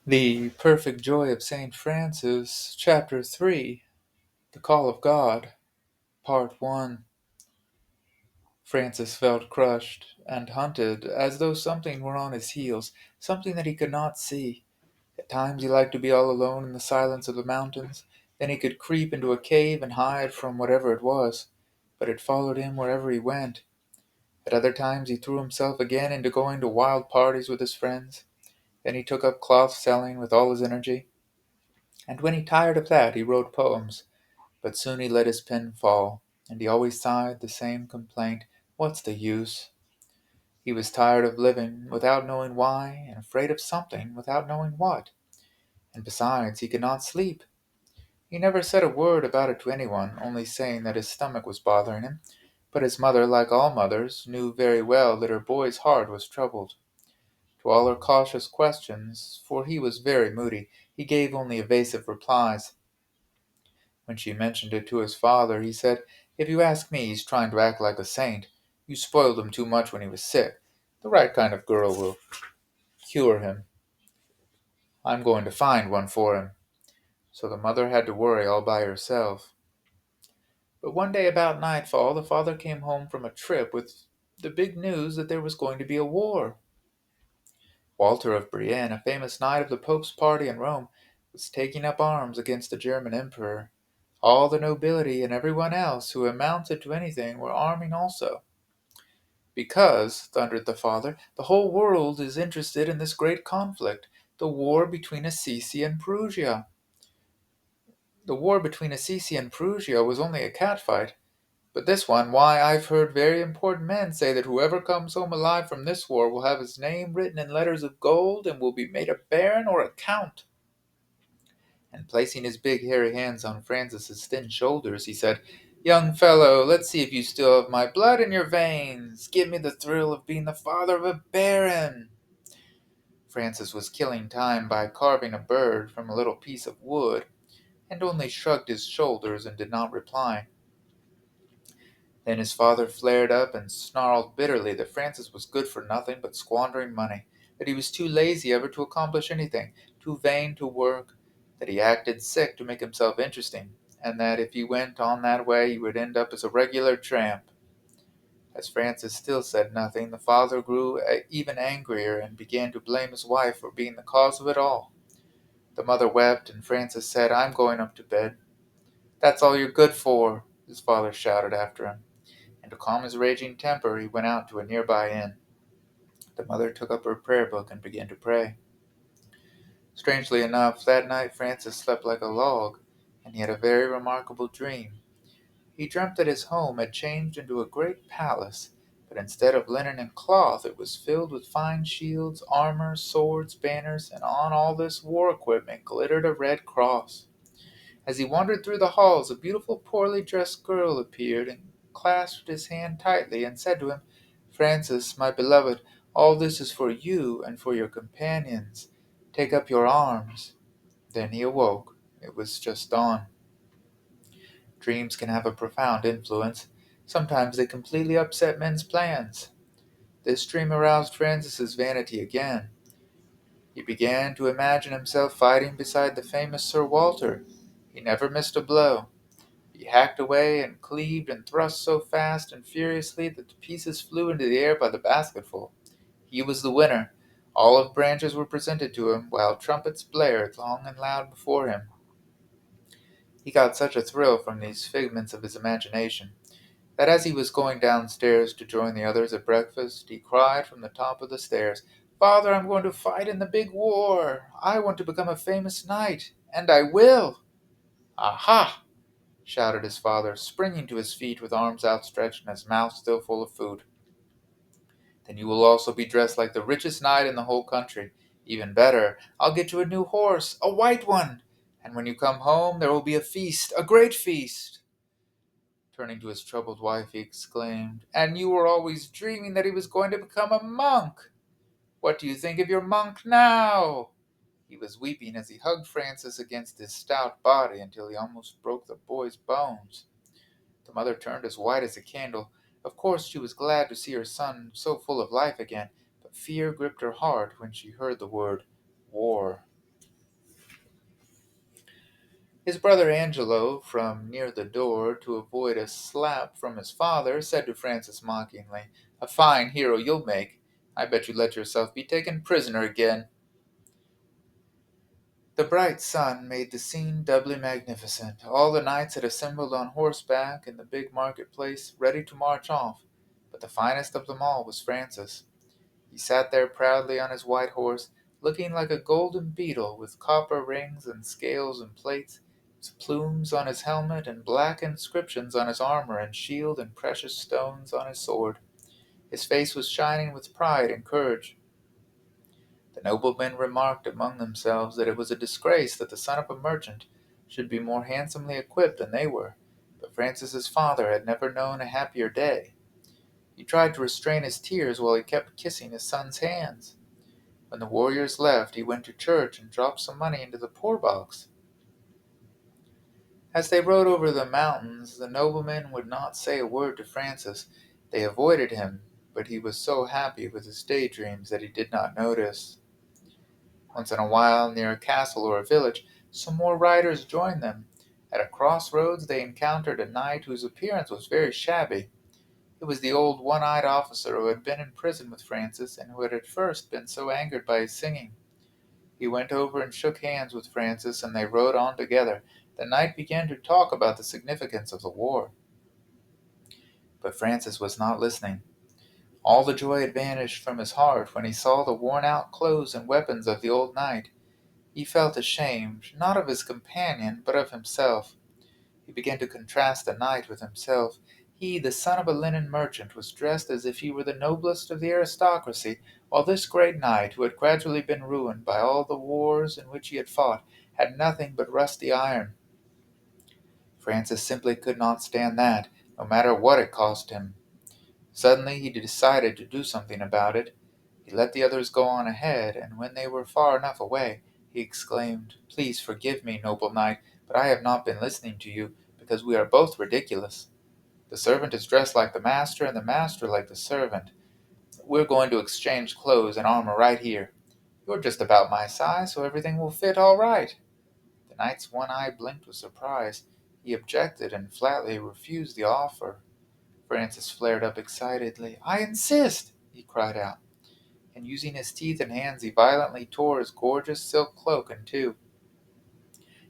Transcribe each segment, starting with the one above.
The Perfect Joy of St. Francis, Chapter 3, The Call of God, Part 1. Francis felt crushed and hunted, as though something were on his heels, something that he could not see. At times he liked to be all alone in the silence of the mountains. Then he could creep into a cave and hide from whatever it was, but it followed him wherever he went. At other times he threw himself again into going to wild parties with his friends. Then he took up cloth selling with all his energy, and when he tired of that he wrote poems. But soon he let his pen fall, and he always sighed the same complaint: "What's the use?" He was tired of living without knowing why, and afraid of something without knowing what. And besides, he could not sleep. He never said a word about it to anyone, only saying that his stomach was bothering him. But his mother, like all mothers, knew very well that her boy's heart was troubled. To all her cautious questions, for he was very moody, he gave only evasive replies. When she mentioned it to his father, he said, "If you ask me, he's trying to act like a saint. You spoiled him too much when he was sick. The right kind of girl will cure him. I'm going to find one for him." So the mother had to worry all by herself. But one day about nightfall, the father came home from a trip with the big news that there was going to be a war. Walter of Brienne, a famous knight of the Pope's party in Rome, was taking up arms against the German emperor. All the nobility and everyone else who amounted to anything were arming also. "Because," thundered the father, "the whole world is interested in this great conflict, the war between Assisi and Perugia." The war between Assisi and Perugia was only a catfight. But this one, why, I've heard very important men say that whoever comes home alive from this war will have his name written in letters of gold and will be made a baron or a count. And placing his big hairy hands on Francis's thin shoulders, he said, "Young fellow, let's see if you still have my blood in your veins. Give me the thrill of being the father of a baron." Francis was killing time by carving a bird from a little piece of wood, and only shrugged his shoulders and did not reply. Then his father flared up and snarled bitterly that Francis was good for nothing but squandering money, that he was too lazy ever to accomplish anything, too vain to work, that he acted sick to make himself interesting, and that if he went on that way he would end up as a regular tramp. As Francis still said nothing, the father grew even angrier and began to blame his wife for being the cause of it all. The mother wept, and Francis said, "I'm going up to bed." "That's all you're good for," his father shouted after him, and to calm his raging temper he went out to a nearby inn. The mother took up her prayer book and began to pray. Strangely enough, that night Francis slept like a log, and he had a very remarkable dream. He dreamt that his home had changed into a great palace, but instead of linen and cloth it was filled with fine shields, armor, swords, banners, and on all this war equipment glittered a red cross. As he wandered through the halls, a beautiful, poorly dressed girl appeared and clasped his hand tightly and said to him, "Francis, my beloved, all this is for you and for your companions. Take up your arms." Then he awoke. It was just dawn. Dreams can have a profound influence. Sometimes they completely upset men's plans. This dream aroused Francis's vanity again. He began to imagine himself fighting beside the famous Sir Walter. He never missed a blow. He hacked away and cleaved and thrust so fast and furiously that the pieces flew into the air by the basketful. He was the winner. Olive branches were presented to him, while trumpets blared long and loud before him. He got such a thrill from these figments of his imagination that as he was going downstairs to join the others at breakfast, he cried from the top of the stairs, "Father, I'm going to fight in the big war. I want to become a famous knight, and I will." "Aha!" shouted his father, springing to his feet with arms outstretched and his mouth still full of food. "Then you will also be dressed like the richest knight in the whole country. Even better, I'll get you a new horse, a white one, and when you come home there will be a feast, a great feast." Turning to his troubled wife, he exclaimed, "And you were always dreaming that he was going to become a monk! What do you think of your monk now?" He was weeping as he hugged Francis against his stout body until he almost broke the boy's bones. The mother turned as white as a candle. Of course she was glad to see her son so full of life again, but fear gripped her heart when she heard the word war. His brother Angelo, from near the door, to avoid a slap from his father, said to Francis mockingly, "A fine hero you'll make. I bet you let yourself be taken prisoner again." The bright sun made the scene doubly magnificent. All the knights had assembled on horseback in the big market-place, ready to march off, but the finest of them all was Francis. He sat there proudly on his white horse, looking like a golden beetle, with copper rings and scales and plates, plumes on his helmet, and black inscriptions on his armor and shield, and precious stones on his sword. His face was shining with pride and courage. The noblemen remarked among themselves that it was a disgrace that the son of a merchant should be more handsomely equipped than they were, but Francis's father had never known a happier day. He tried to restrain his tears while he kept kissing his son's hands. When the warriors left, he went to church and dropped some money into the poor box. As they rode over the mountains, the noblemen would not say a word to Francis. They avoided him, but he was so happy with his daydreams that he did not notice. Once in a while, near a castle or a village, some more riders joined them. At a crossroads, they encountered a knight whose appearance was very shabby. It was the old one-eyed officer who had been in prison with Francis, and who had at first been so angered by his singing. He went over and shook hands with Francis, and they rode on together. The knight began to talk about the significance of the war. But Francis was not listening. All the joy had vanished from his heart when he saw the worn-out clothes and weapons of the old knight. He felt ashamed, not of his companion, but of himself. He began to contrast the knight with himself. He, the son of a linen merchant, was dressed as if he were the noblest of the aristocracy, while this great knight, who had gradually been ruined by all the wars in which he had fought, had nothing but rusty iron. Francis simply could not stand that, no matter what it cost him. Suddenly he decided to do something about it. He let the others go on ahead, and when they were far enough away, he exclaimed, "Please forgive me, noble knight, but I have not been listening to you, because we are both ridiculous. The servant is dressed like the master, and the master like the servant. We're going to exchange clothes and armor right here. You're just about my size, so everything will fit all right." The knight's one eye blinked with surprise. He objected and flatly refused the offer. Francis flared up excitedly. "I insist!" he cried out, and using his teeth and hands he violently tore his gorgeous silk cloak in two.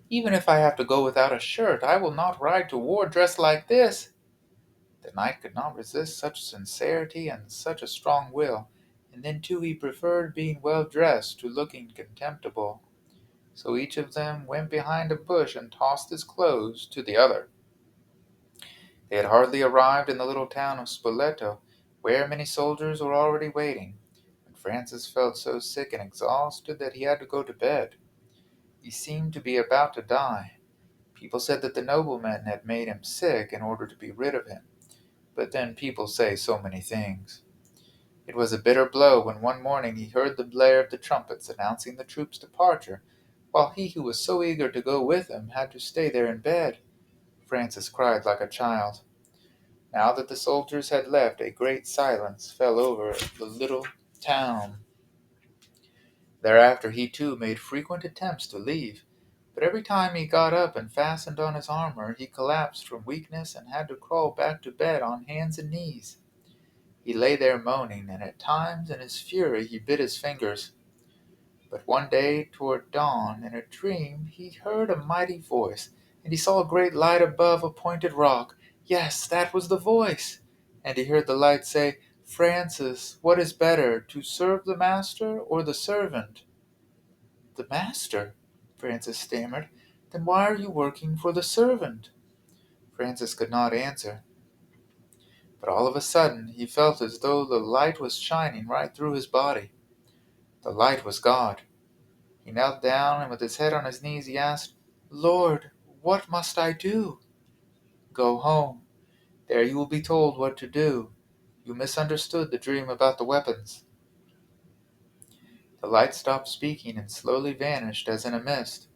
"Even if I have to go without a shirt, I will not ride to war dressed like this." The knight could not resist such sincerity and such a strong will, and then too he preferred being well dressed to looking contemptible. So each of them went behind a bush and tossed his clothes to the other. They had hardly arrived in the little town of Spoleto, where many soldiers were already waiting, when Francis felt so sick and exhausted that he had to go to bed. He seemed to be about to die. People said that the nobleman had made him sick in order to be rid of him, but then people say so many things. It was a bitter blow when one morning he heard the blare of the trumpets announcing the troops' departure, while he who was so eager to go with them had to stay there in bed. Francis cried like a child. Now that the soldiers had left, a great silence fell over the little town. Thereafter he too made frequent attempts to leave, but every time he got up and fastened on his armor, he collapsed from weakness and had to crawl back to bed on hands and knees. He lay there moaning, and at times in his fury he bit his fingers. But one day toward dawn, in a dream, he heard a mighty voice, and he saw a great light above a pointed rock. Yes, that was the voice! And he heard the light say, "Francis, what is better, to serve the master or the servant?" "The master," Francis stammered. "Then why are you working for the servant?" Francis could not answer, but all of a sudden he felt as though the light was shining right through his body. The light was God. He knelt down, and with his head on his knees he asked, "Lord, what must I do?" "Go home. There you will be told what to do. You misunderstood the dream about the weapons." The light stopped speaking and slowly vanished as in a mist.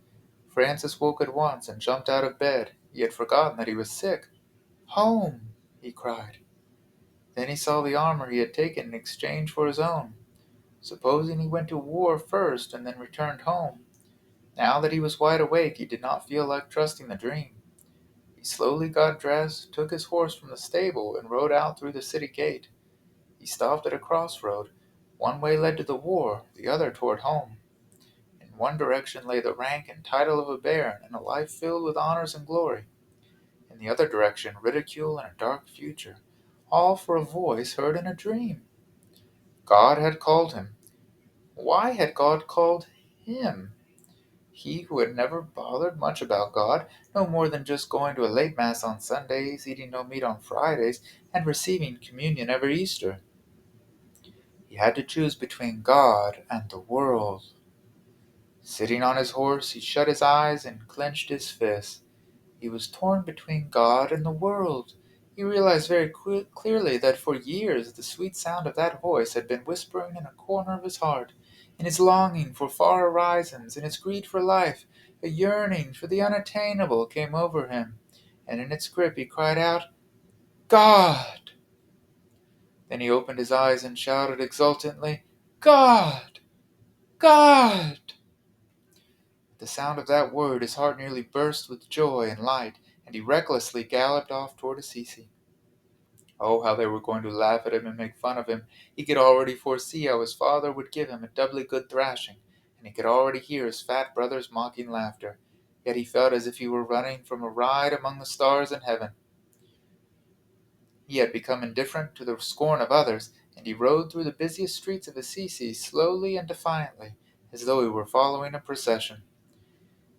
Francis woke at once and jumped out of bed. He had forgotten that he was sick. "Home!" he cried. Then he saw the armor he had taken in exchange for his own. Supposing he went to war first and then returned home. Now that he was wide awake, he did not feel like trusting the dream. He slowly got dressed, took his horse from the stable, and rode out through the city gate. He stopped at a crossroad. One way led to the war, the other toward home. In one direction lay the rank and title of a baron and a life filled with honors and glory. In the other direction, ridicule and a dark future, all for a voice heard in a dream. God had called him. Why had God called him? He who had never bothered much about God, no more than just going to a late mass on Sundays, eating no meat on Fridays, and receiving communion every Easter. He had to choose between God and the world. Sitting on his horse, he shut his eyes and clenched his fists. He was torn between God and the world. He realized very clearly that for years the sweet sound of that voice had been whispering in a corner of his heart. In his longing for far horizons, in his greed for life, a yearning for the unattainable came over him, and in its grip he cried out, God! Then he opened his eyes and shouted exultantly, God! God! At the sound of that word his heart nearly burst with joy and light, and he recklessly galloped off toward Assisi. Oh, how they were going to laugh at him and make fun of him! He could already foresee how his father would give him a doubly good thrashing, and he could already hear his fat brother's mocking laughter. Yet he felt as if he were running from a ride among the stars in heaven. He had become indifferent to the scorn of others, and he rode through the busiest streets of Assisi slowly and defiantly, as though he were following a procession.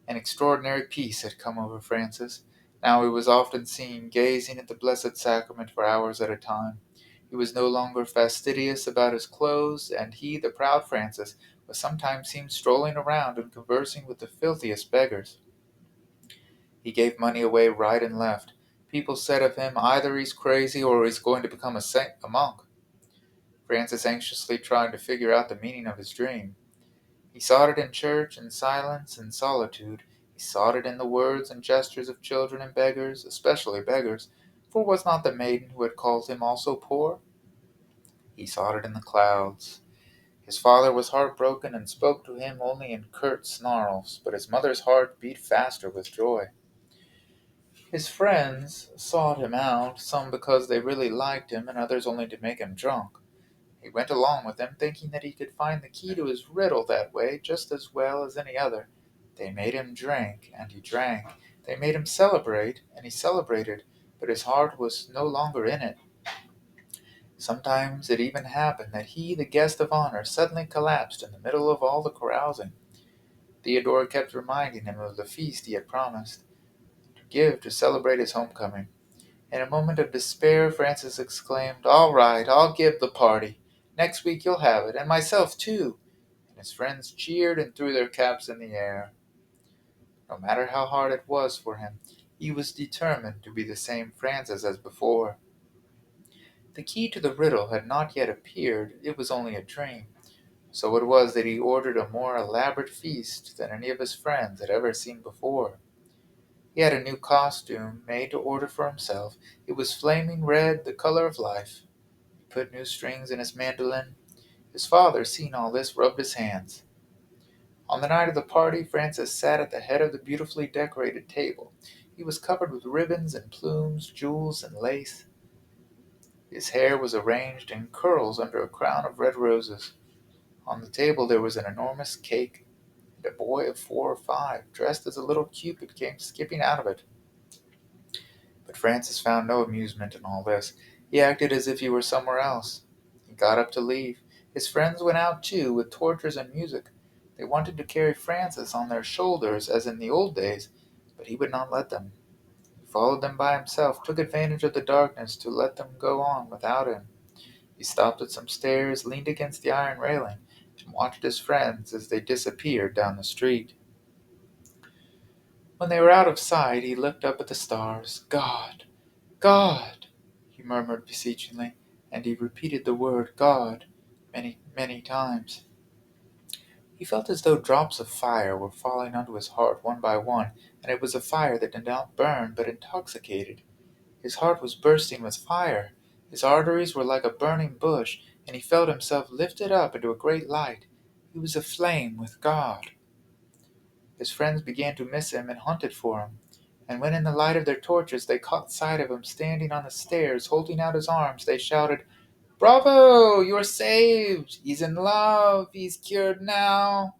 An extraordinary peace had come over Francis. Now he was often seen gazing at the Blessed Sacrament for hours at a time. He was no longer fastidious about his clothes, and he, the proud Francis, was sometimes seen strolling around and conversing with the filthiest beggars. He gave money away right and left. People said of him, either he's crazy or he's going to become a saint, a monk. Francis anxiously tried to figure out the meaning of his dream. He sought it in church, in silence, in solitude. He sought it in the words and gestures of children and beggars, especially beggars, for was not the maiden who had called him also poor? He sought it in the clouds. His father was heartbroken and spoke to him only in curt snarls, but his mother's heart beat faster with joy. His friends sought him out, some because they really liked him, and others only to make him drunk. He went along with them, thinking that he could find the key to his riddle that way just as well as any other. They made him drink, and he drank. They made him celebrate, and he celebrated, but his heart was no longer in it. Sometimes it even happened that he, the guest of honor, suddenly collapsed in the middle of all the carousing. Theodore kept reminding him of the feast he had promised to give to celebrate his homecoming. In a moment of despair, Francis exclaimed, "All right, I'll give the party. Next week you'll have it, and myself too." And his friends cheered and threw their caps in the air. No matter how hard it was for him, he was determined to be the same Francis as before. The key to the riddle had not yet appeared, it was only a dream. So it was that he ordered a more elaborate feast than any of his friends had ever seen before. He had a new costume made to order for himself. It was flaming red, the color of life. He put new strings in his mandolin. His father, seeing all this, rubbed his hands. On the night of the party, Francis sat at the head of the beautifully decorated table. He was covered with ribbons and plumes, jewels and lace. His hair was arranged in curls under a crown of red roses. On the table there was an enormous cake, and a boy of 4 or 5, dressed as a little Cupid, came skipping out of it. But Francis found no amusement in all this. He acted as if he were somewhere else. He got up to leave. His friends went out too, with torches and music. They wanted to carry Francis on their shoulders, as in the old days, but he would not let them. He followed them by himself, took advantage of the darkness to let them go on without him. He stopped at some stairs, leaned against the iron railing, and watched his friends as they disappeared down the street. When they were out of sight, he looked up at the stars. God! God! He murmured beseechingly, and he repeated the word God many, many times. He felt as though drops of fire were falling onto his heart one by one, and it was a fire that did not burn, but intoxicated. His heart was bursting with fire. His arteries were like a burning bush, and he felt himself lifted up into a great light. He was aflame with God. his friends began to miss him and hunted for him. And when in the light of their torches they caught sight of him standing on the stairs, holding out his arms, they shouted, "Bravo! You're saved! He's in love! He's cured now!"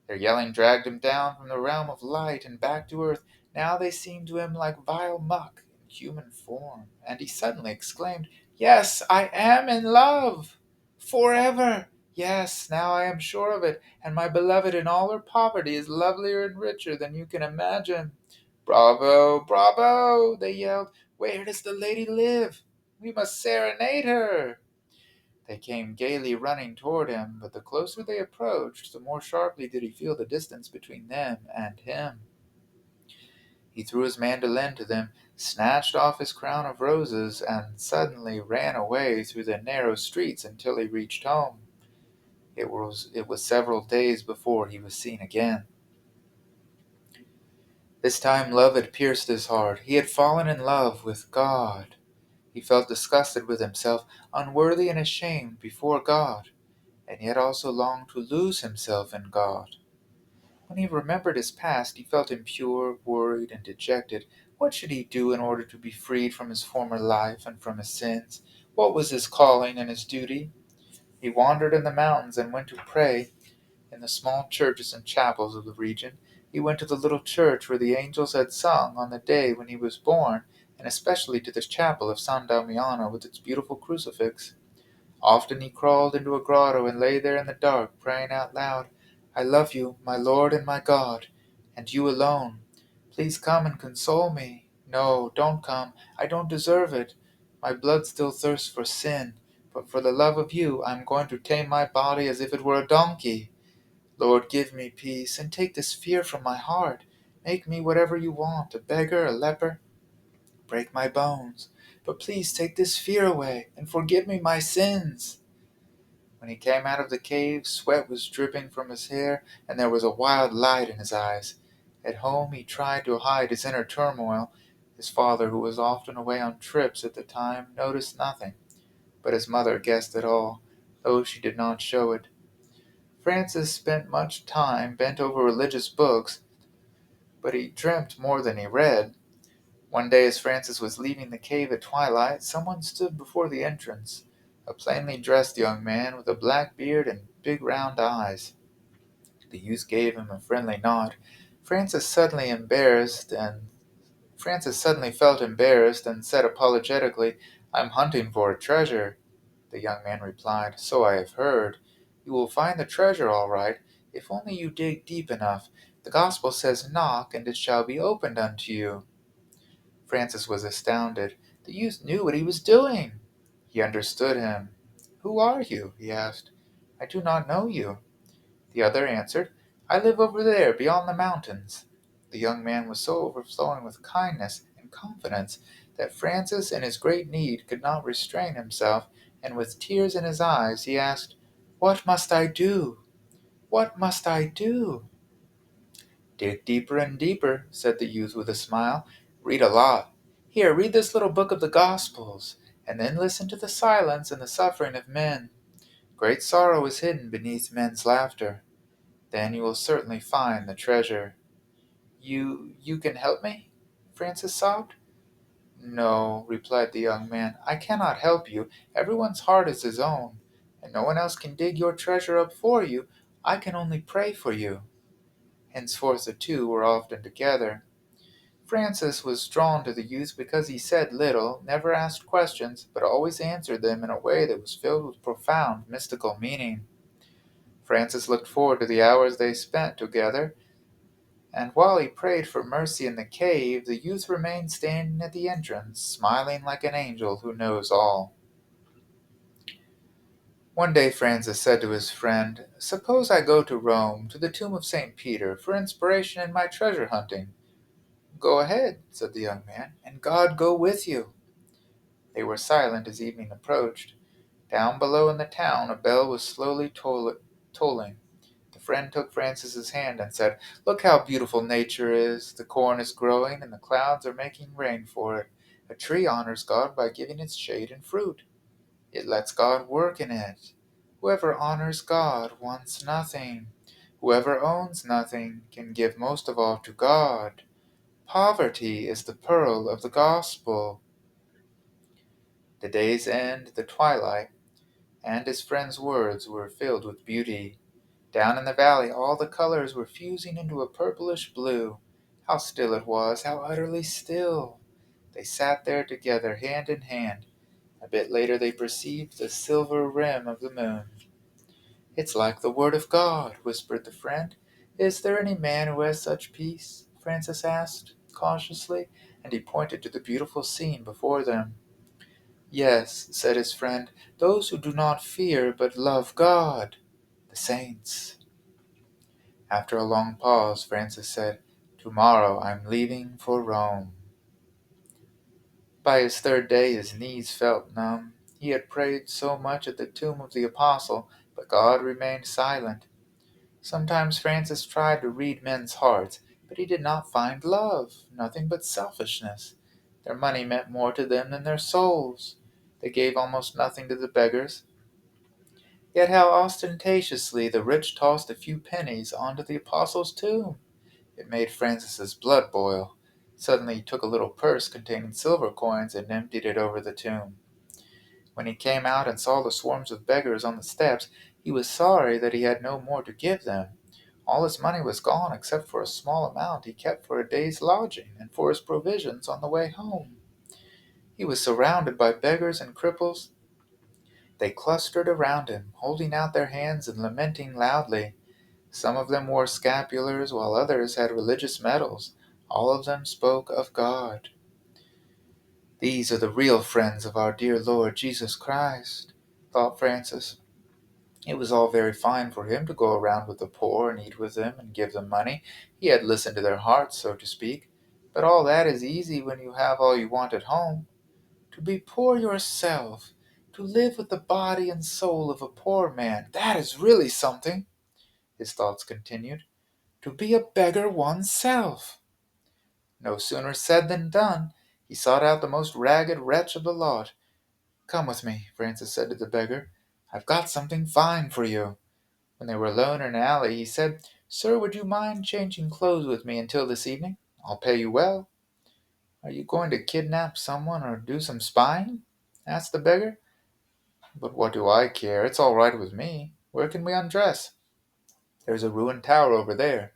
Their yelling dragged him down from the realm of light and back to earth. Now they seemed to him like vile muck in human form, and he suddenly exclaimed, "Yes, I am in love! Forever! Yes, now I am sure of it, and my beloved in all her poverty is lovelier and richer than you can imagine." "Bravo! Bravo!" they yelled. "Where does the lady live? We must serenade her." They came gaily running toward him, but the closer they approached, the more sharply did he feel the distance between them and him. He threw his mandolin to them, snatched off his crown of roses, and suddenly ran away through the narrow streets until he reached home. It was several days before he was seen again. This time love had pierced his heart. He had fallen in love with God. He felt disgusted with himself, unworthy and ashamed before God, and yet also longed to lose himself in God. When he remembered his past, he felt impure, worried, and dejected. What should he do in order to be freed from his former life and from his sins? What was his calling and his duty? He wandered in the mountains and went to pray in the small churches and chapels of the region. He went to the little church where the angels had sung on the day when he was born, and especially to the chapel of San Damiano with its beautiful crucifix. Often he crawled into a grotto and lay there in the dark, praying out loud, "I love you, my Lord and my God, and you alone. Please come and console me. No, don't come. I don't deserve it. My blood still thirsts for sin, but for the love of you I am going to tame my body as if it were a donkey. Lord, give me peace, and take this fear from my heart. Make me whatever you want, a beggar, a leper. Break my bones. But please take this fear away, and forgive me my sins." When he came out of the cave, sweat was dripping from his hair, and there was a wild light in his eyes. At home he tried to hide his inner turmoil. His father, who was often away on trips at the time, noticed nothing, but his mother guessed it all, though she did not show it. Francis spent much time bent over religious books, but he dreamt more than he read. One day, as Francis was leaving the cave at twilight, someone stood before the entrance, a plainly dressed young man with a black beard and big round eyes. The youth gave him a friendly nod. Francis suddenly embarrassed and Francis suddenly felt embarrassed and said apologetically, "I'm hunting for a treasure." The young man replied, "So I have heard. You will find the treasure all right, if only you dig deep enough. The gospel says, 'Knock, and it shall be opened unto you.'" Francis was astounded. The youth knew what he was doing. He understood him. "Who are you?" he asked. "I do not know you." The other answered, "I live over there beyond the mountains." The young man was so overflowing with kindness and confidence that Francis, in his great need, could not restrain himself, and with tears in his eyes he asked, "What must I do? What must I do?" "Dig deeper and deeper," said the youth with a smile. "Read a lot. Here, read this little book of the Gospels, and then listen to the silence and the suffering of men. Great sorrow is hidden beneath men's laughter. Then you will certainly find the treasure." "You can help me?" Francis sobbed. "No," replied the young man, "I cannot help you. Everyone's heart is his own, and no one else can dig your treasure up for you. I can only pray for you." Henceforth the two were often together. Francis was drawn to the youth because he said little, never asked questions, but always answered them in a way that was filled with profound mystical meaning. Francis looked forward to the hours they spent together, and while he prayed for mercy in the cave, the youth remained standing at the entrance, smiling like an angel who knows all. One day Francis said to his friend, "Suppose I go to Rome, to the tomb of St. Peter, for inspiration in my treasure hunting." "Go ahead," said the young man, "and God go with you." They were silent as evening approached. Down below in the town a bell was slowly tolling. The friend took Francis's hand and said, "Look how beautiful nature is. The corn is growing and the clouds are making rain for it. A tree honors God by giving its shade and fruit. It lets God work in it. Whoever honors God wants nothing. Whoever owns nothing can give most of all to God. Poverty is the pearl of the gospel. The day's end, the twilight, and his friend's words were filled with beauty. Down in the valley all the colors were fusing into a purplish blue. How still it was, how utterly still! They sat there together, hand in hand. A bit later they perceived the silver rim of the moon. "It's like the word of God," whispered the friend. "Is there any man who has such peace?" Francis asked, cautiously, and he pointed to the beautiful scene before them. "Yes," said his friend, "those who do not fear but love God, the saints." After a long pause, Francis said, "Tomorrow I'm leaving for Rome." By his third day his knees felt numb. He had prayed so much at the tomb of the apostle, but God remained silent. Sometimes Francis tried to read men's hearts, but he did not find love, nothing but selfishness. Their money meant more to them than their souls. They gave almost nothing to the beggars. Yet how ostentatiously the rich tossed a few pennies onto the apostle's tomb! It made Francis's blood boil. Suddenly he took a little purse containing silver coins and emptied it over the tomb. When he came out and saw the swarms of beggars on the steps, he was sorry that he had no more to give them. All his money was gone except for a small amount he kept for a day's lodging and for his provisions on the way home. He was surrounded by beggars and cripples. They clustered around him, holding out their hands and lamenting loudly. Some of them wore scapulars, while others had religious medals. All of them spoke of God. "These are the real friends of our dear Lord Jesus Christ," thought Francis. It was all very fine for him to go around with the poor and eat with them and give them money. He had listened to their hearts, so to speak. But all that is easy when you have all you want at home. To be poor yourself, to live with the body and soul of a poor man, that is really something, his thoughts continued. To be a beggar oneself! No sooner said than done. He sought out the most ragged wretch of the lot. "Come with me," Francis said to the beggar. "I've got something fine for you." When they were alone in an alley, he said, "Sir, would you mind changing clothes with me until this evening? I'll pay you well." "Are you going to kidnap someone or do some spying?" asked the beggar. "But what do I care? It's all right with me. Where can we undress?" "There's a ruined tower over there."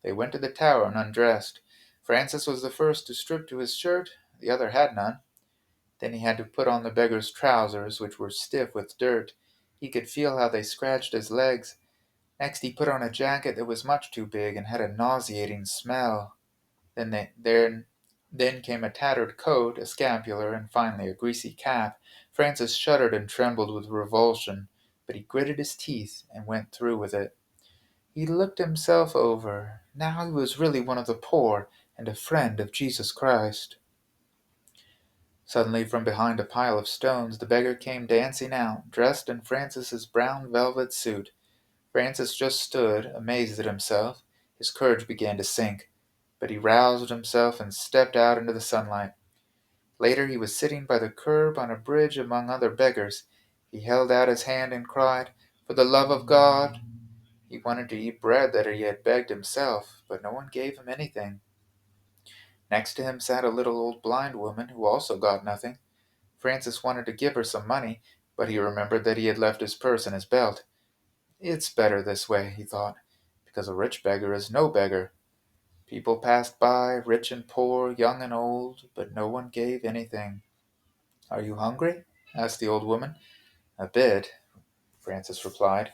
They went to the tower and undressed. Francis was the first to strip to his shirt. The other had none. Then he had to put on the beggar's trousers, which were stiff with dirt. He could feel how they scratched his legs. Next he put on a jacket that was much too big and had a nauseating smell. Then came a tattered coat, a scapular, and finally a greasy cap. Francis shuddered and trembled with revulsion, but he gritted his teeth and went through with it. He looked himself over. Now he was really one of the poor and a friend of Jesus Christ. Suddenly, from behind a pile of stones, the beggar came dancing out, dressed in Francis's brown velvet suit. Francis just stood, amazed at himself. His courage began to sink, but he roused himself and stepped out into the sunlight. Later he was sitting by the curb on a bridge among other beggars. He held out his hand and cried, "For the love of God!" He wanted to eat bread that he had begged himself, but no one gave him anything. Next to him sat a little old blind woman who also got nothing. Francis wanted to give her some money, but he remembered that he had left his purse in his belt. "It's better this way," he thought, "because a rich beggar is no beggar." People passed by, rich and poor, young and old, but no one gave anything. "Are you hungry?" asked the old woman. "A bit," Francis replied.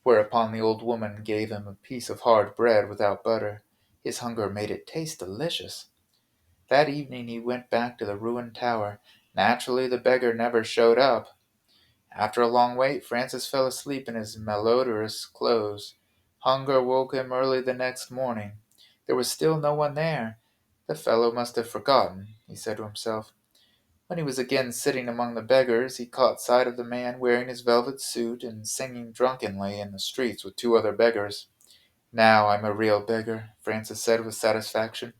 Whereupon the old woman gave him a piece of hard bread without butter. His hunger made it taste delicious. That evening he went back to the ruined tower. Naturally, the beggar never showed up. After a long wait, Francis fell asleep in his malodorous clothes. Hunger woke him early the next morning. There was still no one there. "The fellow must have forgotten," he said to himself. When he was again sitting among the beggars, he caught sight of the man wearing his velvet suit and singing drunkenly in the streets with two other beggars. "Now I'm a real beggar," Francis said with satisfaction.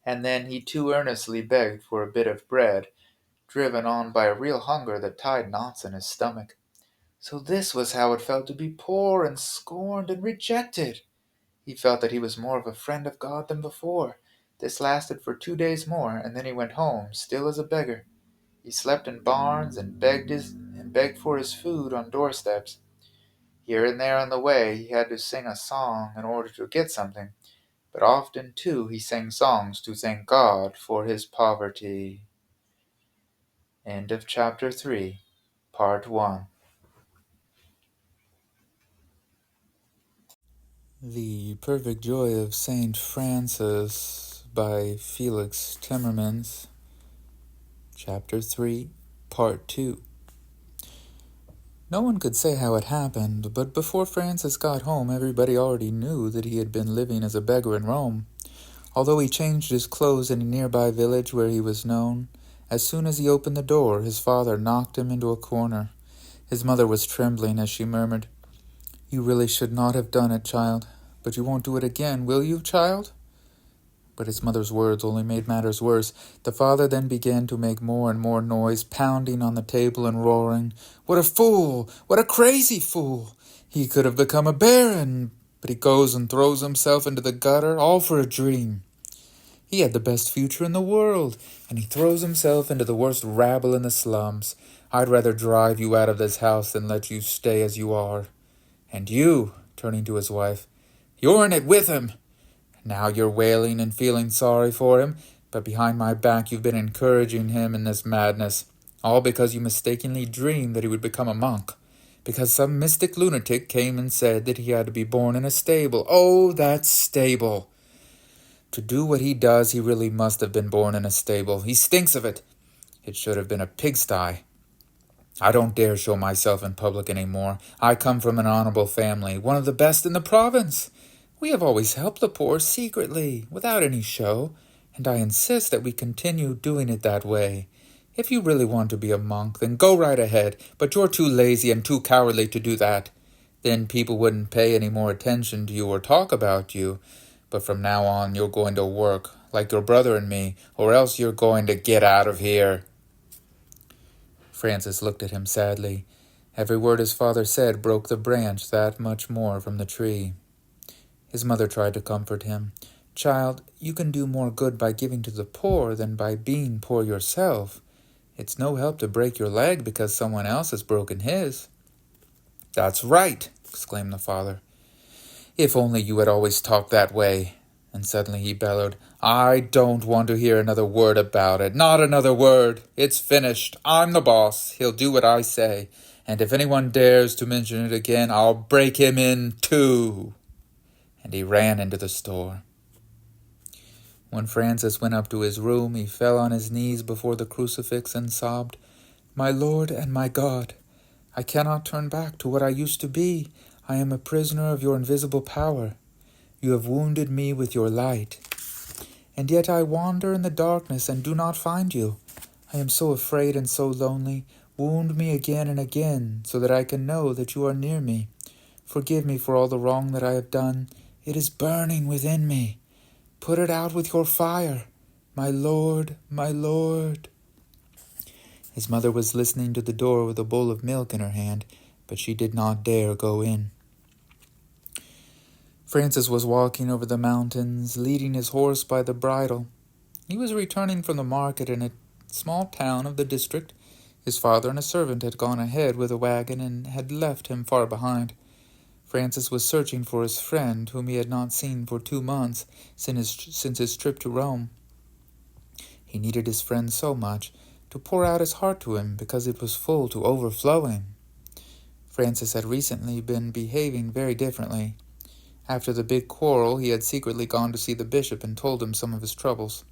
And then he too earnestly begged for a bit of bread, driven on by a real hunger that tied knots in his stomach. So this was how it felt to be poor and scorned and rejected. He felt that he was more of a friend of God than before. This lasted for 2 days more, and then he went home, still as a beggar. He slept in barns and begged for his food on doorsteps. Here and there on the way he had to sing a song in order to get something, but often too he sang songs to thank God for his poverty. End of chapter 3, part 1. The Perfect Joy of Saint Francis by Felix Timmermans, chapter 3, part 2. No one could say how it happened, but before Francis got home everybody already knew that he had been living as a beggar in Rome. Although he changed his clothes in a nearby village where he was known, as soon as he opened the door, his father knocked him into a corner. His mother was trembling as she murmured, "You really should not have done it, child. But you won't do it again, will you, child?" But his mother's words only made matters worse. The father then began to make more and more noise, pounding on the table and roaring, "What a fool! What a crazy fool! He could have become a baron, but he goes and throws himself into the gutter, all for a dream. He had the best future in the world, and he throws himself into the worst rabble in the slums. I'd rather drive you out of this house than let you stay as you are. And you," turning to his wife, "you're in it with him. Now you're wailing and feeling sorry for him, but behind my back you've been encouraging him in this madness, all because you mistakenly dreamed that he would become a monk, because some mystic lunatic came and said that he had to be born in a stable. Oh, that stable! To do what he does, he really must have been born in a stable. He stinks of it. It should have been a pigsty. I don't dare show myself in public any more. I come from an honorable family, one of the best in the province. We have always helped the poor secretly, without any show, and I insist that we continue doing it that way. If you really want to be a monk, then go right ahead, but you're too lazy and too cowardly to do that. Then people wouldn't pay any more attention to you or talk about you. But from now on, you're going to work, like your brother and me, or else you're going to get out of here." Francis looked at him sadly. Every word his father said broke the branch that much more from the tree. His mother tried to comfort him. "Child, you can do more good by giving to the poor than by being poor yourself. It's no help to break your leg because someone else has broken his." "That's right," exclaimed the father. "If only you had always talked that way." And suddenly he bellowed, "I don't want to hear another word about it. Not another word. It's finished. I'm the boss. He'll do what I say. And if anyone dares to mention it again, I'll break him in two." And he ran into the store. When Francis went up to his room, he fell on his knees before the crucifix and sobbed, "My Lord and my God, I cannot turn back to what I used to be. I am a prisoner of your invisible power. You have wounded me with your light. And yet I wander in the darkness and do not find you. I am so afraid and so lonely. Wound me again and again, so that I can know that you are near me. Forgive me for all the wrong that I have done. It is burning within me. Put it out with your fire. My Lord, my Lord." His mother was listening to the door with a bowl of milk in her hand, but she did not dare go in. Francis was walking over the mountains, leading his horse by the bridle. He was returning from the market in a small town of the district. His father and a servant had gone ahead with a wagon and had left him far behind. Francis was searching for his friend, whom he had not seen for 2 months since his trip to Rome. He needed his friend so much, to pour out his heart to him because it was full to overflowing. Francis had recently been behaving very differently. After the big quarrel, he had secretly gone to see the bishop and told him some of his troubles.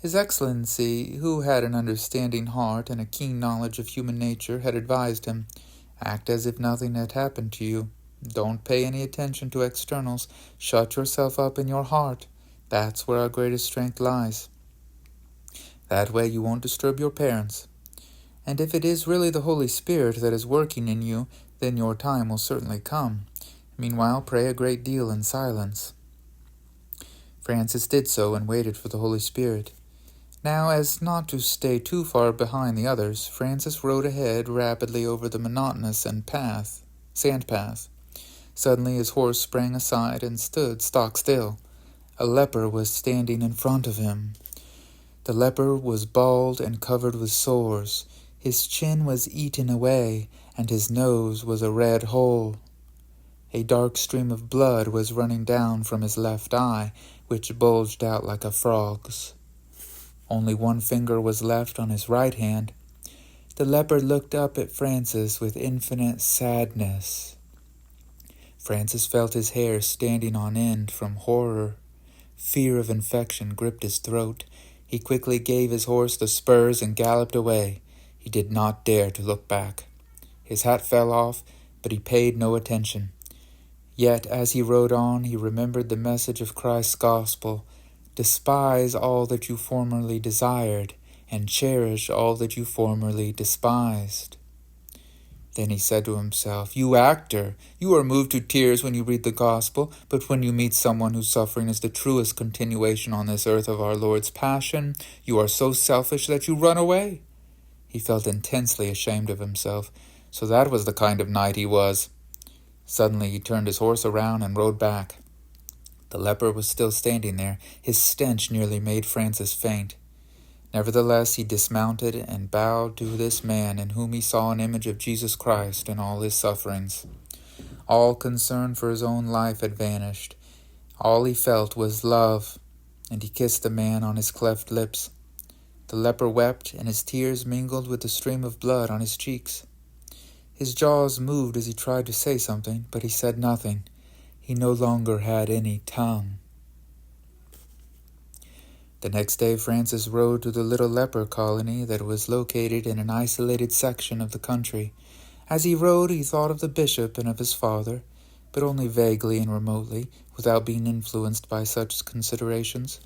His Excellency, who had an understanding heart and a keen knowledge of human nature, had advised him, "Act as if nothing had happened to you. Don't pay any attention to externals. Shut yourself up in your heart. That's where our greatest strength lies. That way you won't disturb your parents. And if it is really the Holy Spirit that is working in you, then your time will certainly come. Meanwhile, pray a great deal in silence." Francis did so and waited for the Holy Spirit. Now, as not to stay too far behind the others, Francis rode ahead rapidly over the monotonous sand path. Suddenly his horse sprang aside and stood stock still. A leper was standing in front of him. The leper was bald and covered with sores. His chin was eaten away, and his nose was a red hole. A dark stream of blood was running down from his left eye, which bulged out like a frog's. Only one finger was left on his right hand. The leper looked up at Francis with infinite sadness. Francis felt his hair standing on end from horror. Fear of infection gripped his throat. He quickly gave his horse the spurs and galloped away. He did not dare to look back. His hat fell off, but he paid no attention. Yet as he rode on, he remembered the message of Christ's gospel. Despise all that you formerly desired, and cherish all that you formerly despised. Then he said to himself, "You actor, you are moved to tears when you read the gospel, but when you meet someone whose suffering is the truest continuation on this earth of our Lord's passion, you are so selfish that you run away." He felt intensely ashamed of himself. So that was the kind of knight he was. Suddenly he turned his horse around and rode back. The leper was still standing there. His stench nearly made Francis faint. Nevertheless, he dismounted and bowed to this man in whom he saw an image of Jesus Christ in all his sufferings. All concern for his own life had vanished. All he felt was love, and he kissed the man on his cleft lips. The leper wept, and his tears mingled with the stream of blood on his cheeks. His jaws moved as he tried to say something, but he said nothing. He no longer had any tongue. The next day Francis rode to the little leper colony that was located in an isolated section of the country. As he rode, he thought of the bishop and of his father, but only vaguely and remotely, without being influenced by such considerations.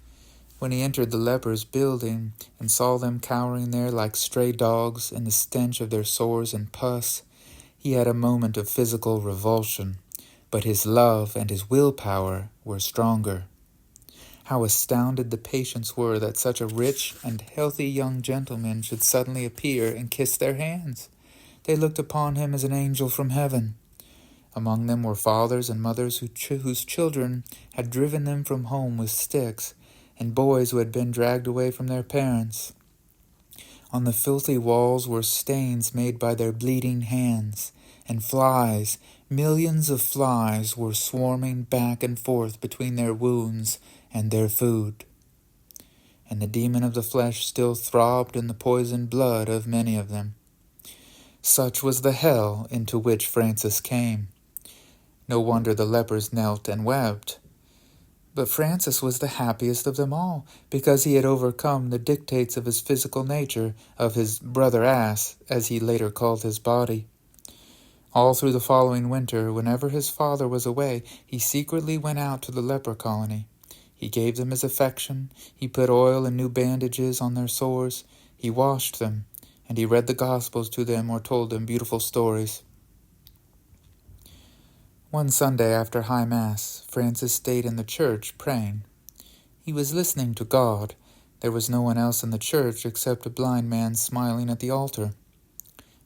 When he entered the lepers' building and saw them cowering there like stray dogs in the stench of their sores and pus, he had a moment of physical revulsion, but his love and his willpower were stronger. How astounded the patients were that such a rich and healthy young gentleman should suddenly appear and kiss their hands. They looked upon him as an angel from heaven. Among them were fathers and mothers whose children had driven them from home with sticks, and boys who had been dragged away from their parents. On the filthy walls were stains made by their bleeding hands, and flies, millions of flies, were swarming back and forth between their wounds and their food. And the demon of the flesh still throbbed in the poisoned blood of many of them. Such was the hell into which Francis came. No wonder the lepers knelt and wept. But Francis was the happiest of them all, because he had overcome the dictates of his physical nature, of his brother ass, as he later called his body. All through the following winter, whenever his father was away, he secretly went out to the leper colony. He gave them his affection, he put oil and new bandages on their sores, he washed them, and he read the Gospels to them or told them beautiful stories. One Sunday after High Mass, Francis stayed in the church praying. He was listening to God. There was no one else in the church except a blind man smiling at the altar.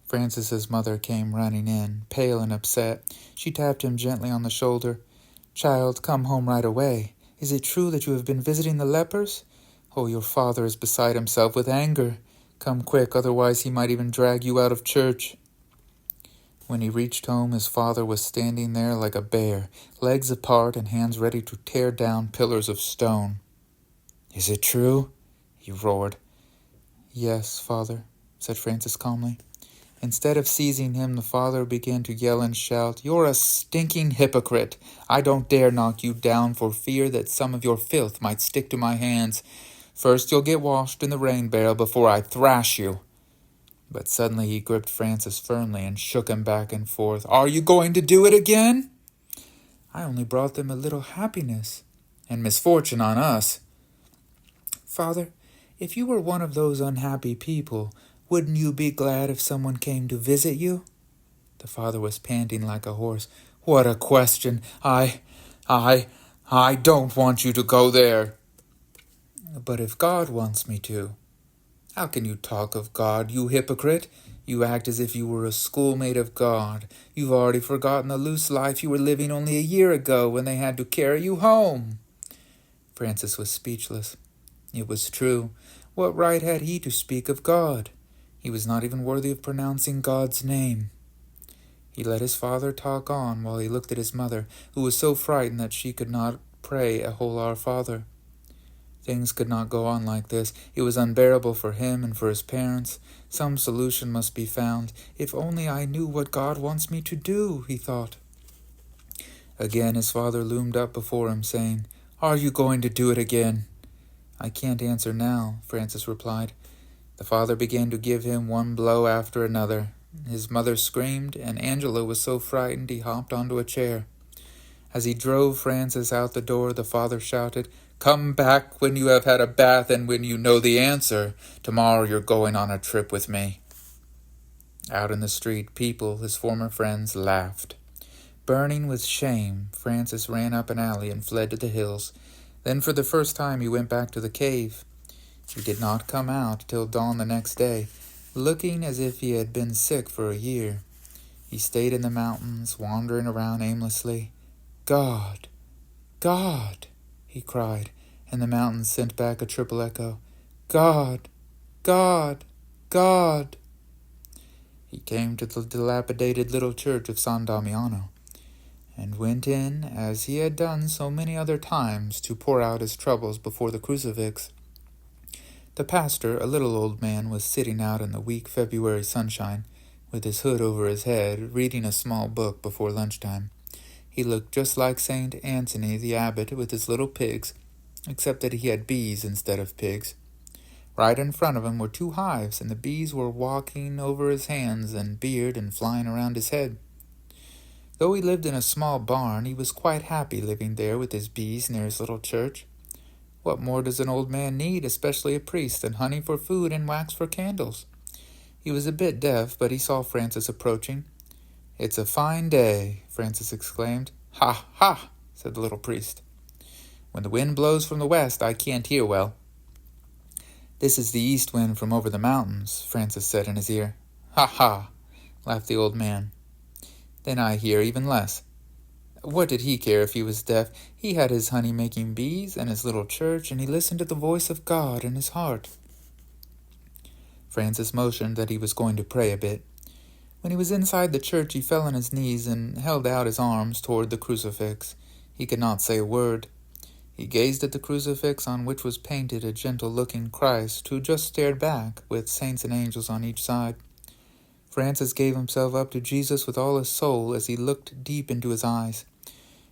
Francis's mother came running in, pale and upset. She tapped him gently on the shoulder. "Child, come home right away. Is it true that you have been visiting the lepers? Oh, your father is beside himself with anger. Come quick, otherwise he might even drag you out of church." When he reached home, his father was standing there like a bear, legs apart and hands ready to tear down pillars of stone. "Is it true?" he roared. "Yes, father," said Francis calmly. Instead of seizing him, the father began to yell and shout, "You're a stinking hypocrite! I don't dare knock you down for fear that some of your filth might stick to my hands. First you'll get washed in the rain barrel before I thrash you." But suddenly he gripped Francis firmly and shook him back and forth. "Are you going to do it again?" "I only brought them a little happiness." "And misfortune on us." "Father, if you were one of those unhappy people, wouldn't you be glad if someone came to visit you?" The father was panting like a horse. "What a question! I don't want you to go there." "But if God wants me to," How can you talk of God, you hypocrite? You act as if you were a schoolmate of God. You've already forgotten the loose life you were living only a year ago when they had to carry you home." Francis was speechless. It was true. What right had he to speak of God? He was not even worthy of pronouncing God's name. He let his father talk on while he looked at his mother, who was so frightened that she could not pray a whole Our Father. Things could not go on like this. It was unbearable for him and for his parents. Some solution must be found. If only I knew what God wants me to do, he thought. Again his father loomed up before him, saying, "Are you going to do it again?" "I can't answer now," Francis replied. The father began to give him one blow after another. His mother screamed, and Angelo was so frightened he hopped onto a chair. As he drove Francis out the door, the father shouted, "Come back when you have had a bath and when you know the answer. Tomorrow you're going on a trip with me." Out in the street, people, his former friends, laughed. Burning with shame, Francis ran up an alley and fled to the hills. Then for the first time he went back to the cave. He did not come out till dawn the next day, looking as if he had been sick for a year. He stayed in the mountains, wandering around aimlessly. "God! God!" he cried, and the mountains sent back a triple echo. "God! God! God!" He came to the dilapidated little church of San Damiano, and went in, as he had done so many other times, to pour out his troubles before the crucifix. The pastor, a little old man, was sitting out in the weak February sunshine, with his hood over his head, reading a small book before lunchtime. He looked just like St. Anthony the abbot with his little pigs, except that he had bees instead of pigs. Right in front of him were 2 hives, and the bees were walking over his hands and beard and flying around his head. Though he lived in a small barn, he was quite happy living there with his bees near his little church. What more does an old man need, especially a priest, than honey for food and wax for candles? He was a bit deaf, but he saw Francis approaching. "It's a fine day," Francis exclaimed. "Ha, ha," said the little priest. "When the wind blows from the west, I can't hear well." "This is the east wind from over the mountains," Francis said in his ear. "Ha, ha," laughed the old man. "Then I hear even less." What did he care if he was deaf? He had his honey-making bees and his little church, and he listened to the voice of God in his heart. Francis motioned that he was going to pray a bit. When he was inside the church, he fell on his knees and held out his arms toward the crucifix. He could not say a word. He gazed at the crucifix, on which was painted a gentle-looking Christ, who just stared back, with saints and angels on each side. Francis gave himself up to Jesus with all his soul as he looked deep into his eyes.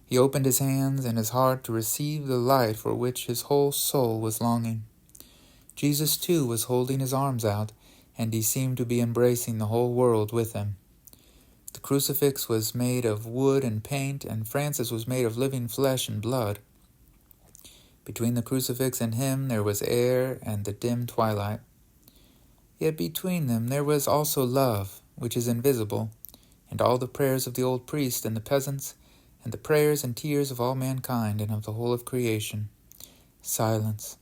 He opened his hands and his heart to receive the light for which his whole soul was longing. Jesus, too, was holding his arms out, and he seemed to be embracing the whole world with him. The crucifix was made of wood and paint, and Francis was made of living flesh and blood. Between the crucifix and him there was air and the dim twilight. Yet between them there was also love, which is invisible, and all the prayers of the old priest and the peasants, and the prayers and tears of all mankind and of the whole of creation. Silence.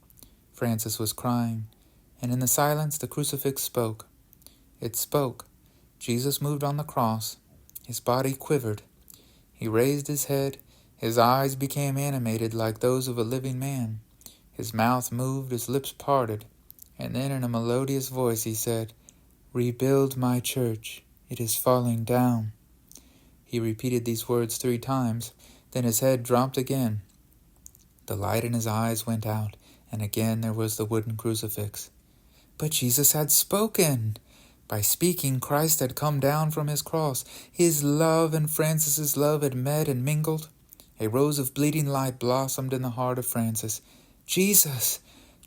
Francis was crying, and in the silence the crucifix spoke. It spoke. Jesus moved on the cross. His body quivered. He raised his head. His eyes became animated like those of a living man. His mouth moved, his lips parted, and then in a melodious voice he said, "Rebuild my church. It is falling down." He repeated these words 3 times, then his head dropped again. The light in his eyes went out, and again there was the wooden crucifix. But Jesus had spoken! By speaking, Christ had come down from his cross. His love and Francis's love had met and mingled. A rose of bleeding light blossomed in the heart of Francis. "Jesus!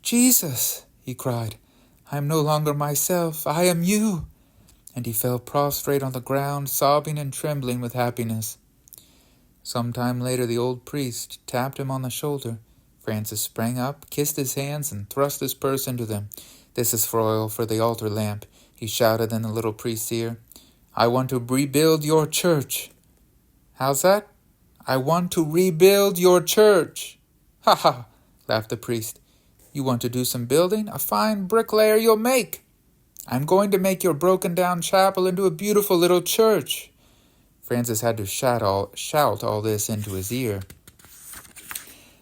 Jesus!" he cried. "I am no longer myself. I am you!" And he fell prostrate on the ground, sobbing and trembling with happiness. Some time later the old priest tapped him on the shoulder. Francis sprang up, kissed his hands, and thrust his purse into them. "This is for oil for the altar lamp," he shouted in the little priest's ear. "I want to rebuild your church." "How's that?" "I want to rebuild your church." "Ha ha," laughed the priest. You want to do some building? A fine bricklayer you'll make. I'm going to make your broken-down chapel into a beautiful little church." Francis had to shout all this into his ear.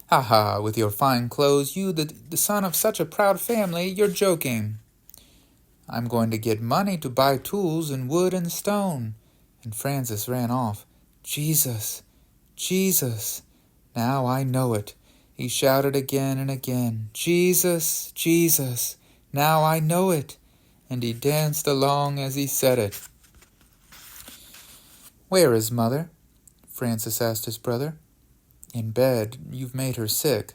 "Ha ha, with your fine clothes, you the son of such a proud family, you're joking." "I'm going to get money to buy tools and wood and stone." And Francis ran off. "Jesus, Jesus, now I know it," he shouted again and again. "Jesus, Jesus, now I know it." And he danced along as he said it. "Where is Mother?" Francis asked his brother. "In bed. You've made her sick."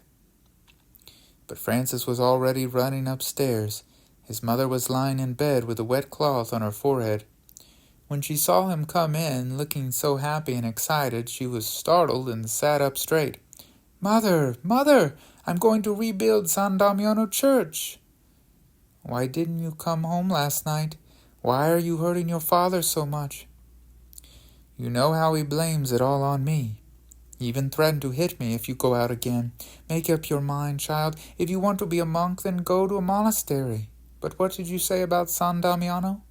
But Francis was already running upstairs. His mother was lying in bed with a wet cloth on her forehead. When she saw him come in, looking so happy and excited, she was startled and sat up straight. "Mother, Mother, I'm going to rebuild San Damiano Church." "Why didn't you come home last night? Why are you hurting your father so much?" "You know how he blames it all on me. He even threatened to hit me if you go out again. Make up your mind, child. If you want to be a monk, then go to a monastery. But what did you say about San Damiano?"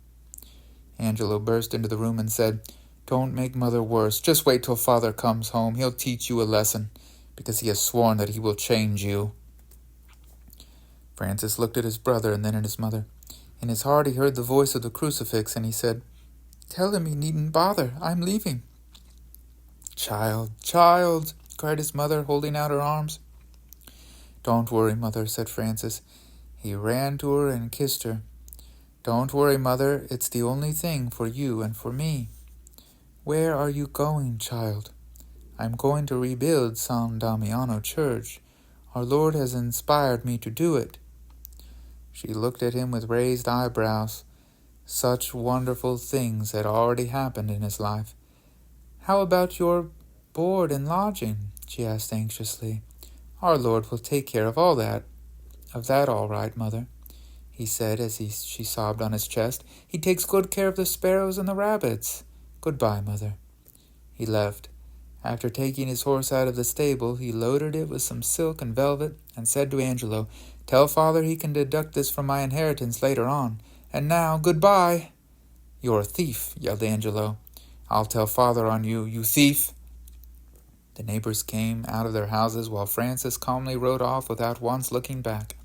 Angelo burst into the room and said, "Don't make Mother worse. Just wait till Father comes home. He'll teach you a lesson, because he has sworn that he will change you." Francis looked at his brother and then at his mother. In his heart he heard the voice of the crucifix, and he said, "Tell him he needn't bother. I'm leaving." "Child, child," cried his mother, holding out her arms. "Don't worry, Mother," said Francis. He ran to her and kissed her. "Don't worry, Mother. It's the only thing for you and for me." "Where are you going, child?" "I'm going to rebuild San Damiano Church. Our Lord has inspired me to do it." She looked at him with raised eyebrows. Such wonderful things had already happened in his life. "How about your board and lodging?" she asked anxiously. "Our Lord will take care of all that." "Of that all right, Mother," he said as she sobbed on his chest. "He takes good care of the sparrows and the rabbits. Goodbye, Mother." He left. After taking his horse out of the stable, he loaded it with some silk and velvet and said to Angelo, "Tell Father he can deduct this from my inheritance later on. And now, goodbye." "You're a thief," yelled Angelo. "I'll tell Father on you, you thief." The neighbors came out of their houses while Francis calmly rode off without once looking back.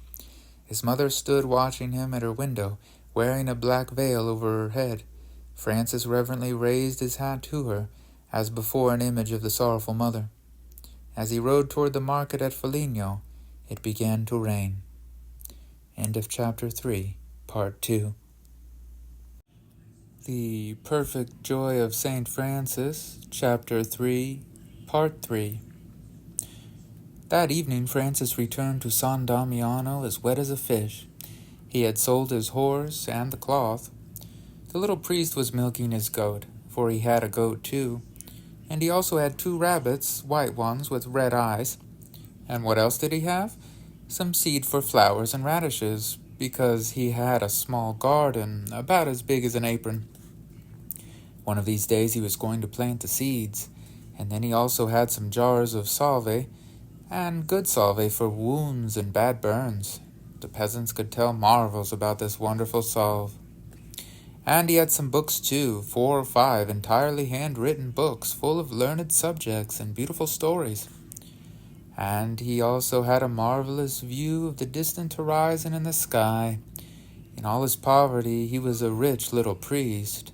His mother stood watching him at her window, wearing a black veil over her head. Francis reverently raised his hat to her, as before an image of the sorrowful mother. As he rode toward the market at Foligno, it began to rain. End of Chapter 3, Part 2. The Perfect Joy of St. Francis, Chapter 3, Part 3. That evening Francis returned to San Damiano as wet as a fish. He had sold his horse and the cloth. The little priest was milking his goat, for he had a goat too, and he also had 2 rabbits, white ones with red eyes. And what else did he have? Some seed for flowers and radishes, because he had a small garden, about as big as an apron. One of these days he was going to plant the seeds, and then he also had some jars of salve, and good salve for wounds and bad burns. The peasants could tell marvels about this wonderful salve. And he had some books too, 4 or 5 entirely handwritten books full of learned subjects and beautiful stories. And he also had a marvelous view of the distant horizon and the sky. In all his poverty, he was a rich little priest.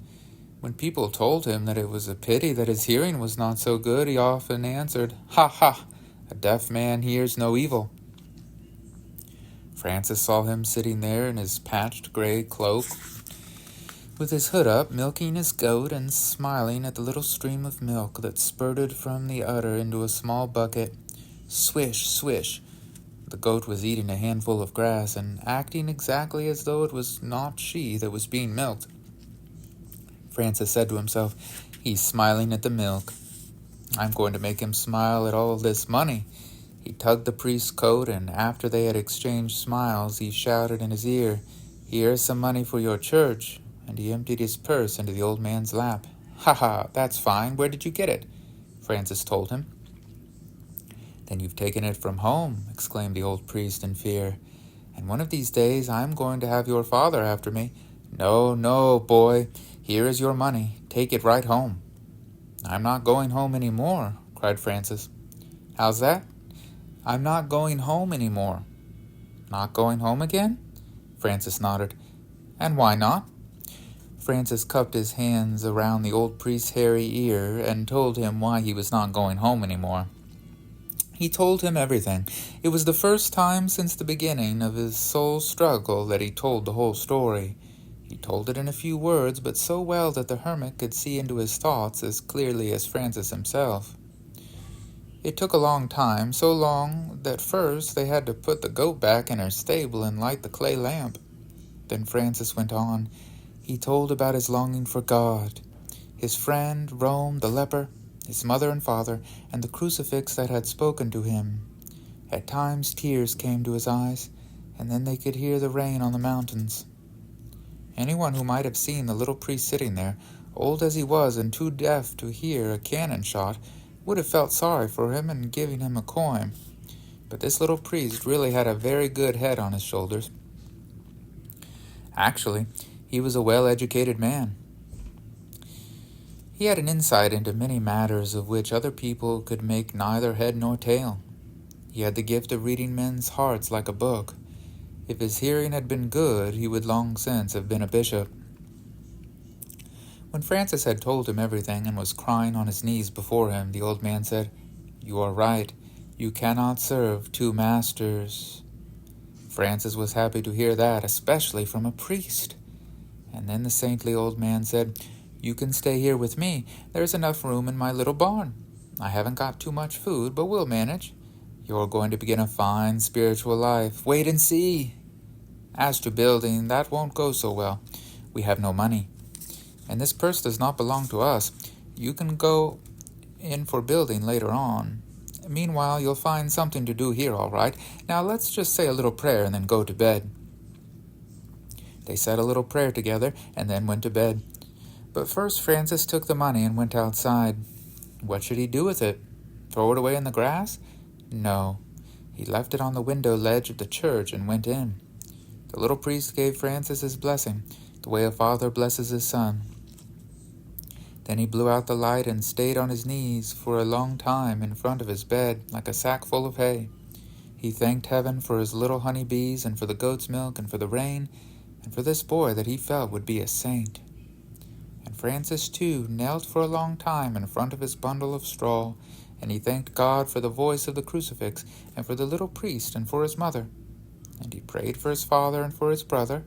When people told him that it was a pity that his hearing was not so good, he often answered, "Ha ha, a deaf man hears no evil." Francis saw him sitting there in his patched gray cloak, with his hood up, milking his goat and smiling at the little stream of milk that spurted from the udder into a small bucket. Swish, swish. The goat was eating a handful of grass and acting exactly as though it was not she that was being milked. Francis said to himself, "He's smiling at the milk. I'm going to make him smile at all this money." He tugged the priest's coat, and after they had exchanged smiles, he shouted in his ear, "Here's some money for your church." And he emptied his purse into the old man's lap. "Ha ha, that's fine. Where did you get it?" Francis told him. "Then you've taken it from home," exclaimed the old priest in fear. and one of these days I am going to have your father after me. No, no, boy, here is your money. Take it right home. I'm not going home any more, cried Francis. How's that? I'm not going home any more. Not going home again? Francis nodded. And why not? Francis cupped his hands around the old priest's hairy ear and told him why he was not going home any more. He told him everything. It was the first time since the beginning of his soul struggle that he told the whole story. He told it in a few words, but so well that the hermit could see into his thoughts as clearly as Francis himself. It took a long time, so long that first they had to put the goat back in her stable and light the clay lamp. Then Francis went on. He told about his longing for God, his friend, Rome, the leper, his mother and father, and the crucifix that had spoken to him. At times tears came to his eyes, and then they could hear the rain on the mountains. Anyone who might have seen the little priest sitting there, old as he was and too deaf to hear a cannon shot, would have felt sorry for him and given him a coin. But this little priest really had a very good head on his shoulders. Actually, he was a well-educated man. He had an insight into many matters of which other people could make neither head nor tail. He had the gift of reading men's hearts like a book. If his hearing had been good, he would long since have been a bishop. When Francis had told him everything and was crying on his knees before him, the old man said, You are right. You cannot serve two masters. Francis was happy to hear that, especially from a priest. And then the saintly old man said, You can stay here with me. There's enough room in my little barn. I haven't got too much food, but we'll manage. You're going to begin a fine spiritual life. Wait and see. As to building, that won't go so well. We have no money. And this purse does not belong to us. You can go in for building later on. Meanwhile, you'll find something to do here, all right. Now let's just say a little prayer and then go to bed. They said a little prayer together and then went to bed. But first Francis took the money and went outside. What should he do with it? Throw it away in the grass? No. He left it on the window ledge of the church and went in. The little priest gave Francis his blessing, the way a father blesses his son. Then he blew out the light and stayed on his knees for a long time in front of his bed like a sack full of hay. He thanked heaven for his little honey bees and for the goat's milk and for the rain and for this boy that he felt would be a saint. And Francis, too, knelt for a long time in front of his bundle of straw, and he thanked God for the voice of the crucifix and for the little priest and for his mother. And he prayed for his father and for his brother.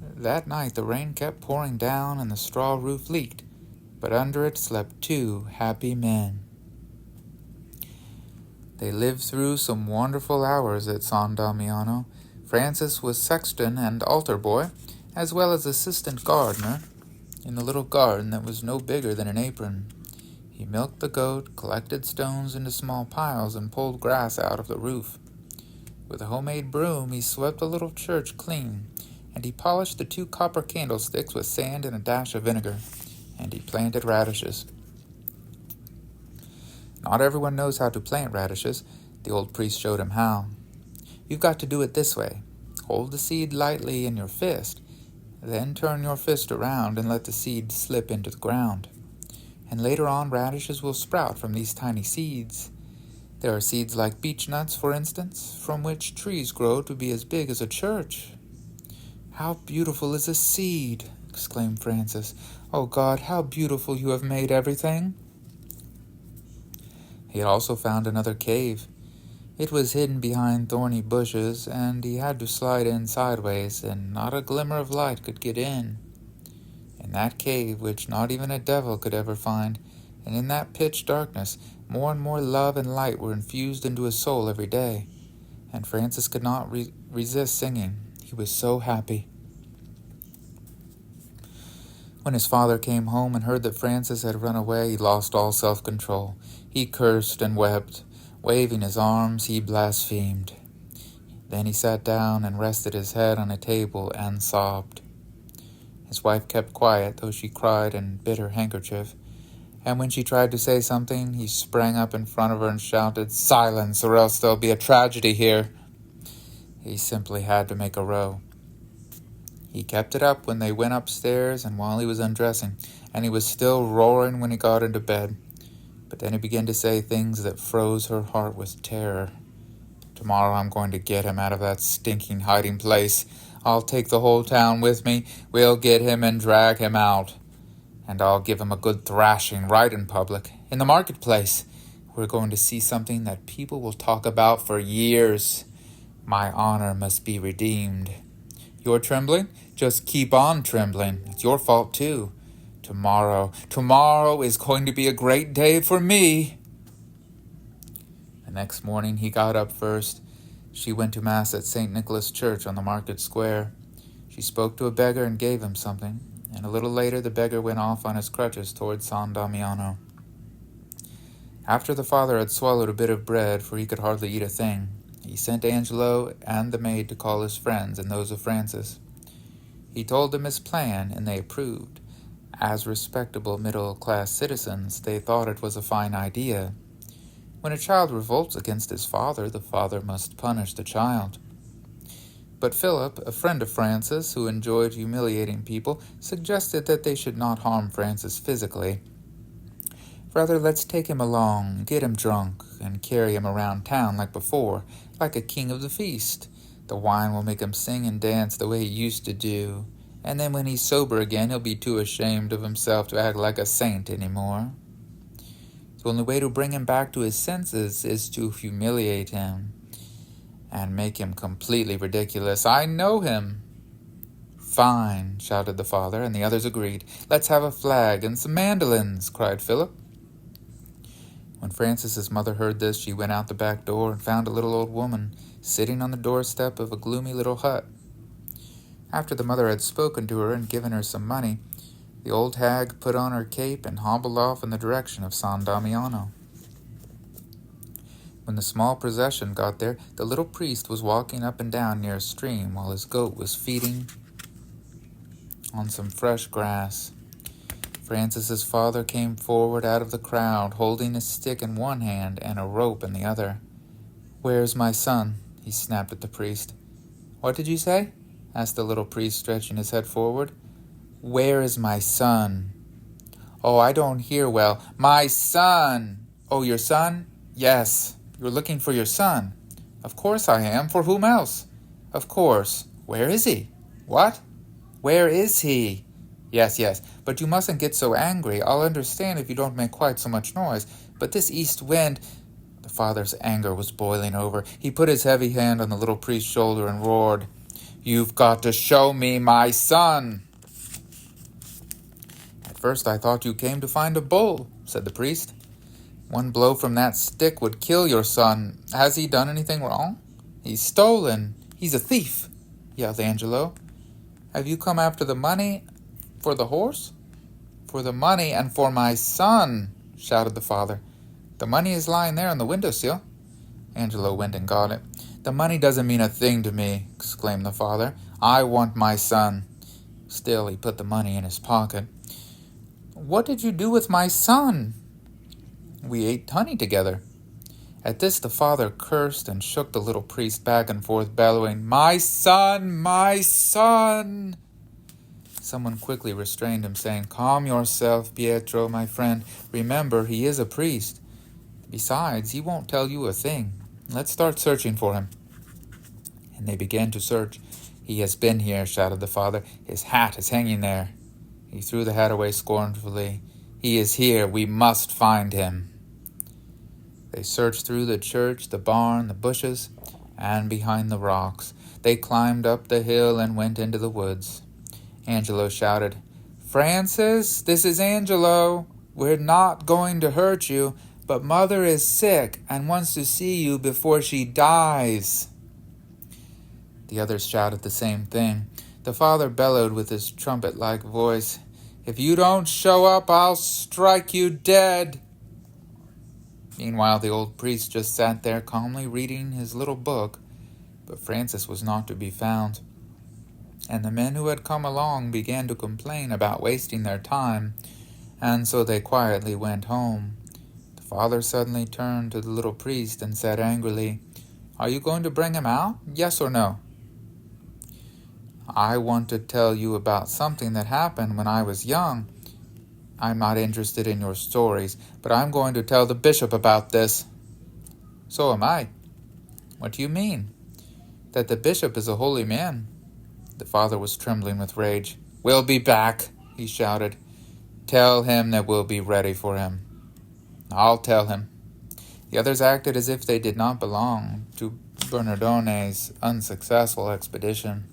That night the rain kept pouring down and the straw roof leaked, but under it slept two happy men. They lived through some wonderful hours at San Damiano. Francis was sexton and altar boy, as well as assistant gardener, in the little garden that was no bigger than an apron. He milked the goat, collected stones into small piles, and pulled grass out of the roof. With a homemade broom, he swept the little church clean, and he polished the two copper candlesticks with sand and a dash of vinegar, and he planted radishes. Not everyone knows how to plant radishes. The old priest showed him how. You've got to do it this way. Hold the seed lightly in your fist, then turn your fist around and let the seed slip into the ground. And later on, radishes will sprout from these tiny seeds. There are seeds like beech nuts, for instance, from which trees grow to be as big as a church. How beautiful is a seed, exclaimed Francis. Oh God, how beautiful you have made everything. He had also found another cave. It was hidden behind thorny bushes, and he had to slide in sideways, and not a glimmer of light could get in. In that cave, which not even a devil could ever find, and in that pitch darkness, more and more love and light were infused into his soul every day, and Francis could not resist singing. He was so happy. When his father came home and heard that Francis had run away, he lost all self-control. He cursed and wept. Waving his arms, he blasphemed. Then he sat down and rested his head on a table and sobbed. His wife kept quiet, though she cried and bit her handkerchief. And when she tried to say something, he sprang up in front of her and shouted, "Silence, or else there'll be a tragedy here." He simply had to make a row. He kept it up when they went upstairs and while he was undressing, and he was still roaring when he got into bed. But then he began to say things that froze her heart with terror. Tomorrow I'm going to get him out of that stinking hiding place. I'll take the whole town with me. We'll get him and drag him out. And I'll give him a good thrashing right in public, in the marketplace. We're going to see something that people will talk about for years. My honor must be redeemed. You're trembling? Just keep on trembling. It's your fault too. Tomorrow is going to be a great day for me. The next morning he got up first. She went to Mass at St. Nicholas Church on the market square. She spoke to a beggar and gave him something, and a little later the beggar went off on his crutches toward San Damiano. After the father had swallowed a bit of bread, for he could hardly eat a thing, he sent Angelo and the maid to call his friends and those of Francis. He told them his plan, and they approved. As respectable middle-class citizens, they thought it was a fine idea. When a child revolts against his father, the father must punish the child. But Philip, a friend of Francis, who enjoyed humiliating people, suggested that they should not harm Francis physically. Rather, let's take him along, get him drunk, and carry him around town like before, like a king of the feast. The wine will make him sing and dance the way he used to do, and then when he's sober again, he'll be too ashamed of himself to act like a saint anymore. The only way to bring him back to his senses is to humiliate him and make him completely ridiculous. I know him. Fine, shouted the father, and the others agreed. Let's have a flag and some mandolins, cried Philip. When Francis's mother heard this, she went out the back door and found a little old woman sitting on the doorstep of a gloomy little hut. After the mother had spoken to her and given her some money, the old hag put on her cape and hobbled off in the direction of San Damiano. When the small procession got there, the little priest was walking up and down near a stream while his goat was feeding on some fresh grass. Francis's father came forward out of the crowd, holding a stick in one hand and a rope in the other. "Where's my son?" he snapped at the priest. "What did you say?" asked the little priest, stretching his head forward. "Where is my son?" "Oh, I don't hear well. My son!" "Oh, your son?" "Yes. You're looking for your son." "Of course I am. For whom else?" "Of course. Where is he?" "What?" "Where is he?" Yes, but you mustn't get so angry. I'll understand if you don't make quite so much noise. But this east wind—" The father's anger was boiling over. He put his heavy hand on the little priest's shoulder and roared, "You've got to show me my son!" "At first I thought you came to find a bull," said the priest. "One blow from that stick would kill your son. Has he done anything wrong?" "He's stolen. He's a thief," yelled Angelo. "Have you come after the money? For the horse?" "For the money and for my son," shouted the father. "The money is lying there on the windowsill." Angelo went and got it. "The money doesn't mean a thing to me," exclaimed the father. "I want my son." Still, he put the money in his pocket. "What did you do with my son?" "We ate honey together." At this, the father cursed and shook the little priest back and forth, bellowing, "My son! My son!" Someone quickly restrained him, saying, "Calm yourself, Pietro, my friend. Remember, he is a priest. Besides, he won't tell you a thing. Let's start searching for him." And they began to search. "He has been here," shouted the father. "His hat is hanging there." He threw the hat away scornfully. "He is here. We must find him." They searched through the church, the barn, the bushes, and behind the rocks. They climbed up the hill and went into the woods. Angelo shouted, "Francis, this is Angelo. We're not going to hurt you, but Mother is sick and wants to see you before she dies." The others shouted the same thing. The father bellowed with his trumpet-like voice, "If you don't show up, I'll strike you dead." Meanwhile, the old priest just sat there calmly reading his little book, but Francis was not to be found. And the men who had come along began to complain about wasting their time, and so they quietly went home. The father suddenly turned to the little priest and said angrily, Are you going to bring him out? Yes or no?" "I want to tell you about something that happened when I was young. I'm not interested in your stories, but I'm going to tell the bishop about this." "So am I." "What do you mean?" "That the bishop is a holy man." The father was trembling with rage. "We'll be back," he shouted. "Tell him that we'll be ready for him." "I'll tell him." The others acted as if they did not belong to Bernardone's unsuccessful expedition.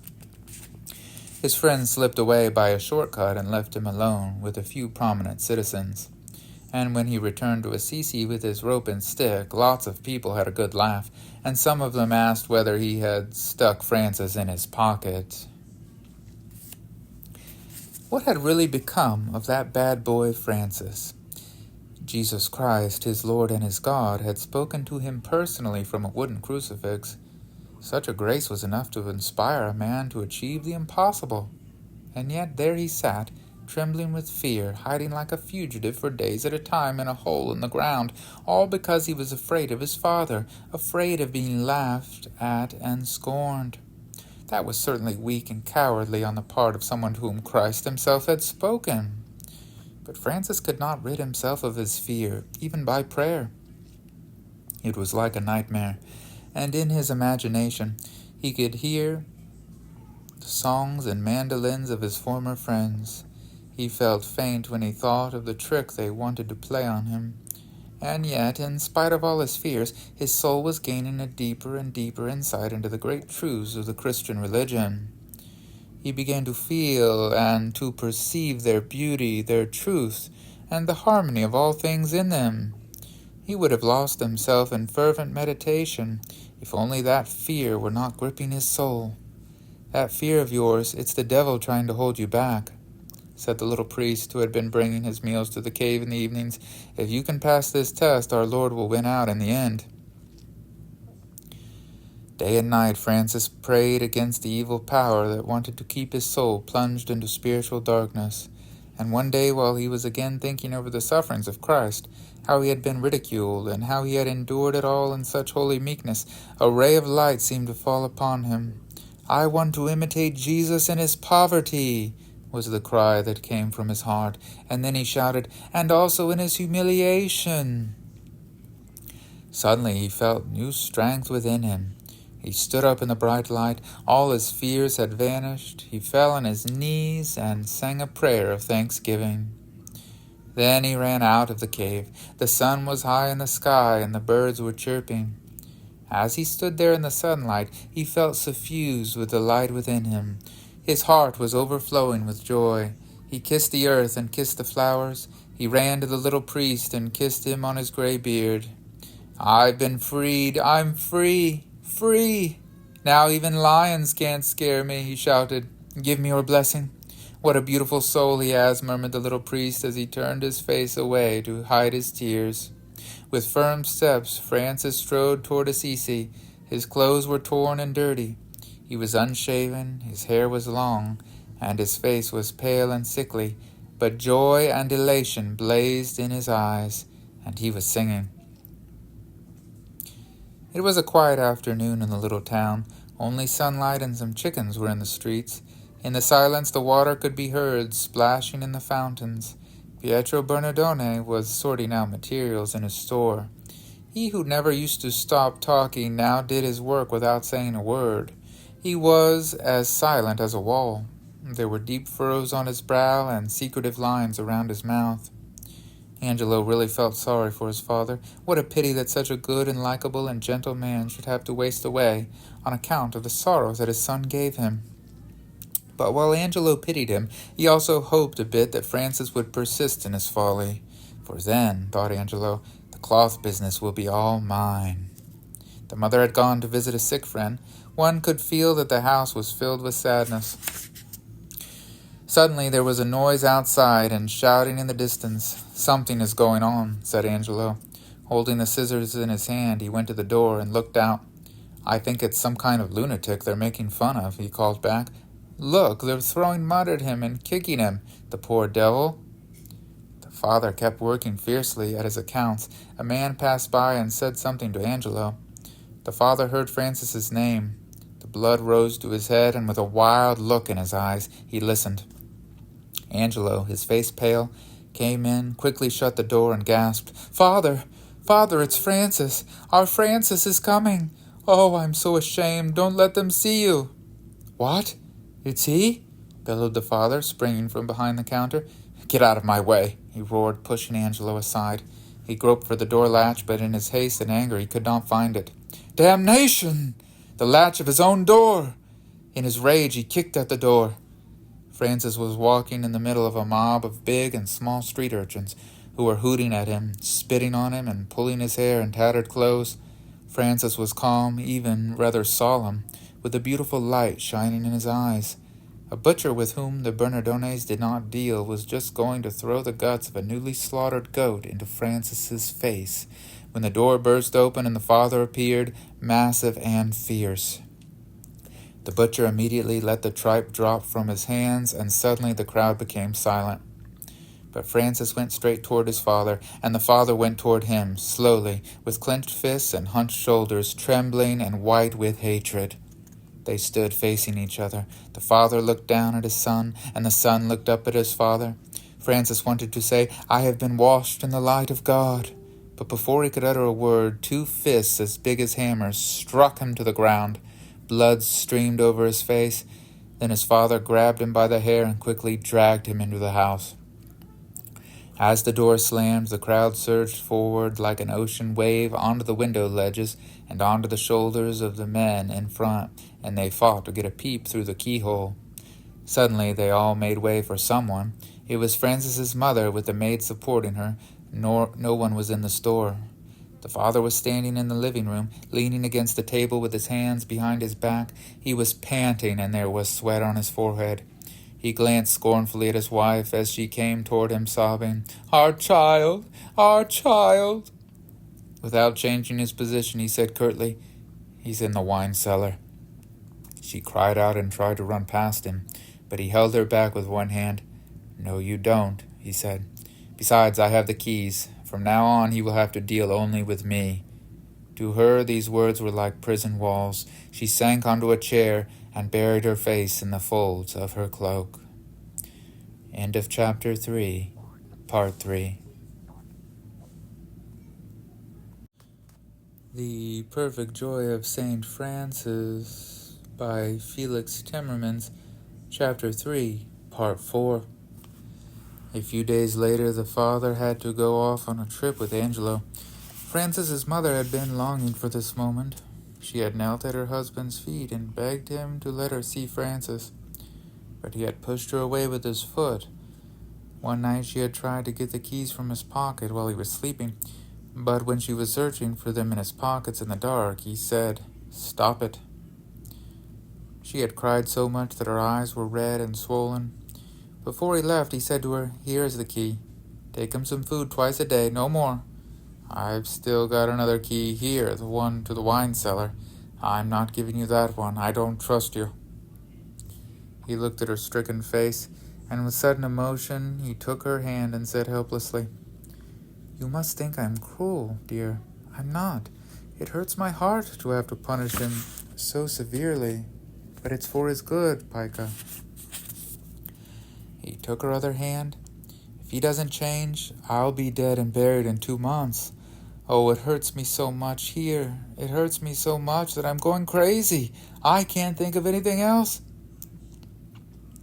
His friends slipped away by a shortcut and left him alone with a few prominent citizens. And when he returned to Assisi with his rope and stick, lots of people had a good laugh, and some of them asked whether he had stuck Francis in his pocket. What had really become of that bad boy Francis? Jesus Christ, his Lord and his God, had spoken to him personally from a wooden crucifix. Such a grace was enough to inspire a man to achieve the impossible. And yet there he sat, trembling with fear, hiding like a fugitive for days at a time in a hole in the ground, all because he was afraid of his father, afraid of being laughed at and scorned. That was certainly weak and cowardly on the part of someone to whom Christ himself had spoken. But Francis could not rid himself of his fear, even by prayer. It was like a nightmare, and in his imagination he could hear the songs and mandolins of his former friends. He felt faint when he thought of the trick they wanted to play on him. And yet, in spite of all his fears, his soul was gaining a deeper and deeper insight into the great truths of the Christian religion. He began to feel and to perceive their beauty, their truth, and the harmony of all things in them. He would have lost himself in fervent meditation if only that fear were not gripping his soul. "That fear of yours, it's the devil trying to hold you back," said the little priest who had been bringing his meals to the cave in the evenings. "If you can pass this test, our Lord will win out in the end." Day and night Francis prayed against the evil power that wanted to keep his soul plunged into spiritual darkness. And one day, while he was again thinking over the sufferings of Christ, how he had been ridiculed, and how he had endured it all in such holy meekness, a ray of light seemed to fall upon him. "I want to imitate Jesus in his poverty," was the cry that came from his heart. And then he shouted, "And also in his humiliation." Suddenly he felt new strength within him. He stood up in the bright light. All his fears had vanished. He fell on his knees and sang a prayer of thanksgiving. Then he ran out of the cave. The sun was high in the sky, and the birds were chirping. As he stood there in the sunlight, he felt suffused with the light within him. His heart was overflowing with joy. He kissed the earth and kissed the flowers. He ran to the little priest and kissed him on his gray beard. "I've been freed. I'm free. Free! Now even lions can't scare me," he shouted. "Give me your blessing." "What a beautiful soul he has," murmured the little priest as he turned his face away to hide his tears. With firm steps, Francis strode toward Assisi. His clothes were torn and dirty. He was unshaven, his hair was long, and his face was pale and sickly, but joy and elation blazed in his eyes, and he was singing. It was a quiet afternoon in the little town. Only sunlight and some chickens were in the streets. In the silence the water could be heard splashing in the fountains. Pietro Bernardone was sorting out materials in his store. He who never used to stop talking now did his work without saying a word. He was as silent as a wall. There were deep furrows on his brow and secretive lines around his mouth. Angelo really felt sorry for his father. What a pity that such a good and likable and gentle man should have to waste away on account of the sorrows that his son gave him. But while Angelo pitied him, he also hoped a bit that Francis would persist in his folly. For then, thought Angelo, the cloth business will be all mine. The mother had gone to visit a sick friend. One could feel that the house was filled with sadness. Suddenly there was a noise outside and shouting in the distance. "Something is going on," said Angelo. Holding the scissors in his hand, he went to the door and looked out. "I think it's some kind of lunatic they're making fun of," he called back. "Look, they're throwing mud at him and kicking him, the poor devil." The father kept working fiercely at his accounts. A man passed by and said something to Angelo. The father heard Francis's name. The blood rose to his head, and with a wild look in his eyes, he listened. Angelo, his face pale, came in, quickly shut the door, and gasped, "Father! Father, it's Francis! Our Francis is coming! Oh, I'm so ashamed! Don't let them see you!" "What? It's he?" bellowed the father, springing from behind the counter. "Get out of my way!" he roared, pushing Angelo aside. He groped for the door latch, but in his haste and anger he could not find it. Damnation! The latch of his own door! In his rage he kicked at the door. Francis was walking in the middle of a mob of big and small street urchins who were hooting at him, spitting on him, and pulling his hair and tattered clothes. Francis was calm, even rather solemn, with a beautiful light shining in his eyes. A butcher with whom the Bernardones did not deal was just going to throw the guts of a newly slaughtered goat into Francis's face when the door burst open and the father appeared, massive and fierce. The butcher immediately let the tripe drop from his hands, and suddenly the crowd became silent. But Francis went straight toward his father, and the father went toward him, slowly, with clenched fists and hunched shoulders, trembling and white with hatred. They stood facing each other. The father looked down at his son, and the son looked up at his father. Francis wanted to say, "I have been washed in the light of God." But before he could utter a word, two fists as big as hammers struck him to the ground. Blood streamed over his face. Then his father grabbed him by the hair and quickly dragged him into the house. As the door slammed, the crowd surged forward like an ocean wave onto the window ledges and onto the shoulders of the men in front, and they fought to get a peep through the keyhole. Suddenly they all made way for someone. It was Francis's mother, with the maid supporting her. No one was in the store. The father was standing in the living room, leaning against the table with his hands behind his back. He was panting, and there was sweat on his forehead. He glanced scornfully at his wife as she came toward him, sobbing, "Our child! Our child!" Without changing his position, he said curtly, "He's in the wine cellar." She cried out and tried to run past him, but he held her back with one hand. "No, you don't," he said. "Besides, I have the keys. From now on, he will have to deal only with me." To her, these words were like prison walls. She sank onto a chair and buried her face in the folds of her cloak. End of Chapter 3, Part 3. The Perfect Joy of St. Francis by Felix Timmermans, Chapter 3, Part 4. A few days later, the father had to go off on a trip with Angelo. Francis's mother had been longing for this moment. She had knelt at her husband's feet and begged him to let her see Francis, but he had pushed her away with his foot. One night she had tried to get the keys from his pocket while he was sleeping, but when she was searching for them in his pockets in the dark, he said, "Stop it." She had cried so much that her eyes were red and swollen. Before he left, he said to her, "Here is the key. Take him some food twice a day, no more. I've still got another key here, the one to the wine cellar. I'm not giving you that one. I don't trust you." He looked at her stricken face, and with sudden emotion, he took her hand and said helplessly, "You must think I'm cruel, dear. I'm not. It hurts my heart to have to punish him so severely, but it's for his good, Pica." He took her other hand. "If he doesn't change, I'll be dead and buried in 2 months. Oh, it hurts me so much here. It hurts me so much that I'm going crazy. I can't think of anything else.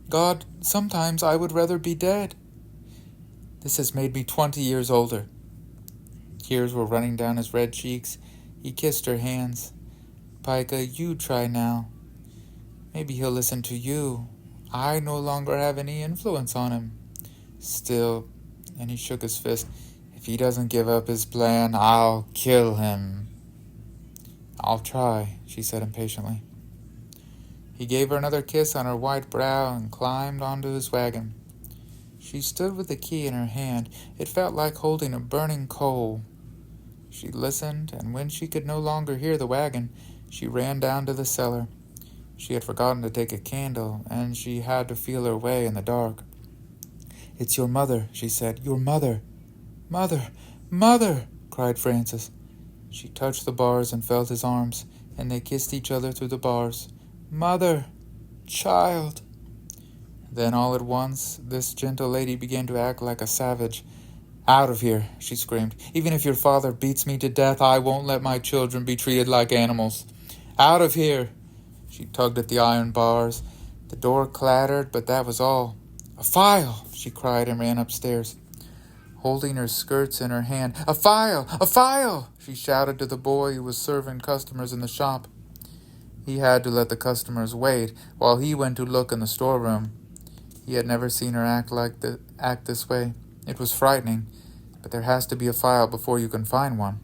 God, sometimes I would rather be dead. This has made me 20 years older." Tears were running down his red cheeks. He kissed her hands. "Pica, you try now. Maybe he'll listen to you. I no longer have any influence on him. Still," and he shook his fist, "if he doesn't give up his plan, I'll kill him." "I'll try," she said impatiently. He gave her another kiss on her white brow and climbed onto his wagon. She stood with the key in her hand. It felt like holding a burning coal. She listened, and when she could no longer hear the wagon, she ran down to the cellar. She had forgotten to take a candle, and she had to feel her way in the dark. "It's your mother," she said. "Your mother." "Mother! Mother!" cried Francis. She touched the bars and felt his arms, and they kissed each other through the bars. "Mother! Child!" Then all at once, this gentle lady began to act like a savage. "Out of here," she screamed. "Even if your father beats me to death, I won't let my children be treated like animals. Out of here!" She tugged at the iron bars. The door clattered, but that was all. "A file!" she cried and ran upstairs, holding her skirts in her hand. "A file! A file!" she shouted to the boy who was serving customers in the shop. He had to let the customers wait while he went to look in the storeroom. He had never seen her act this way. It was frightening, but there has to be a file before you can find one.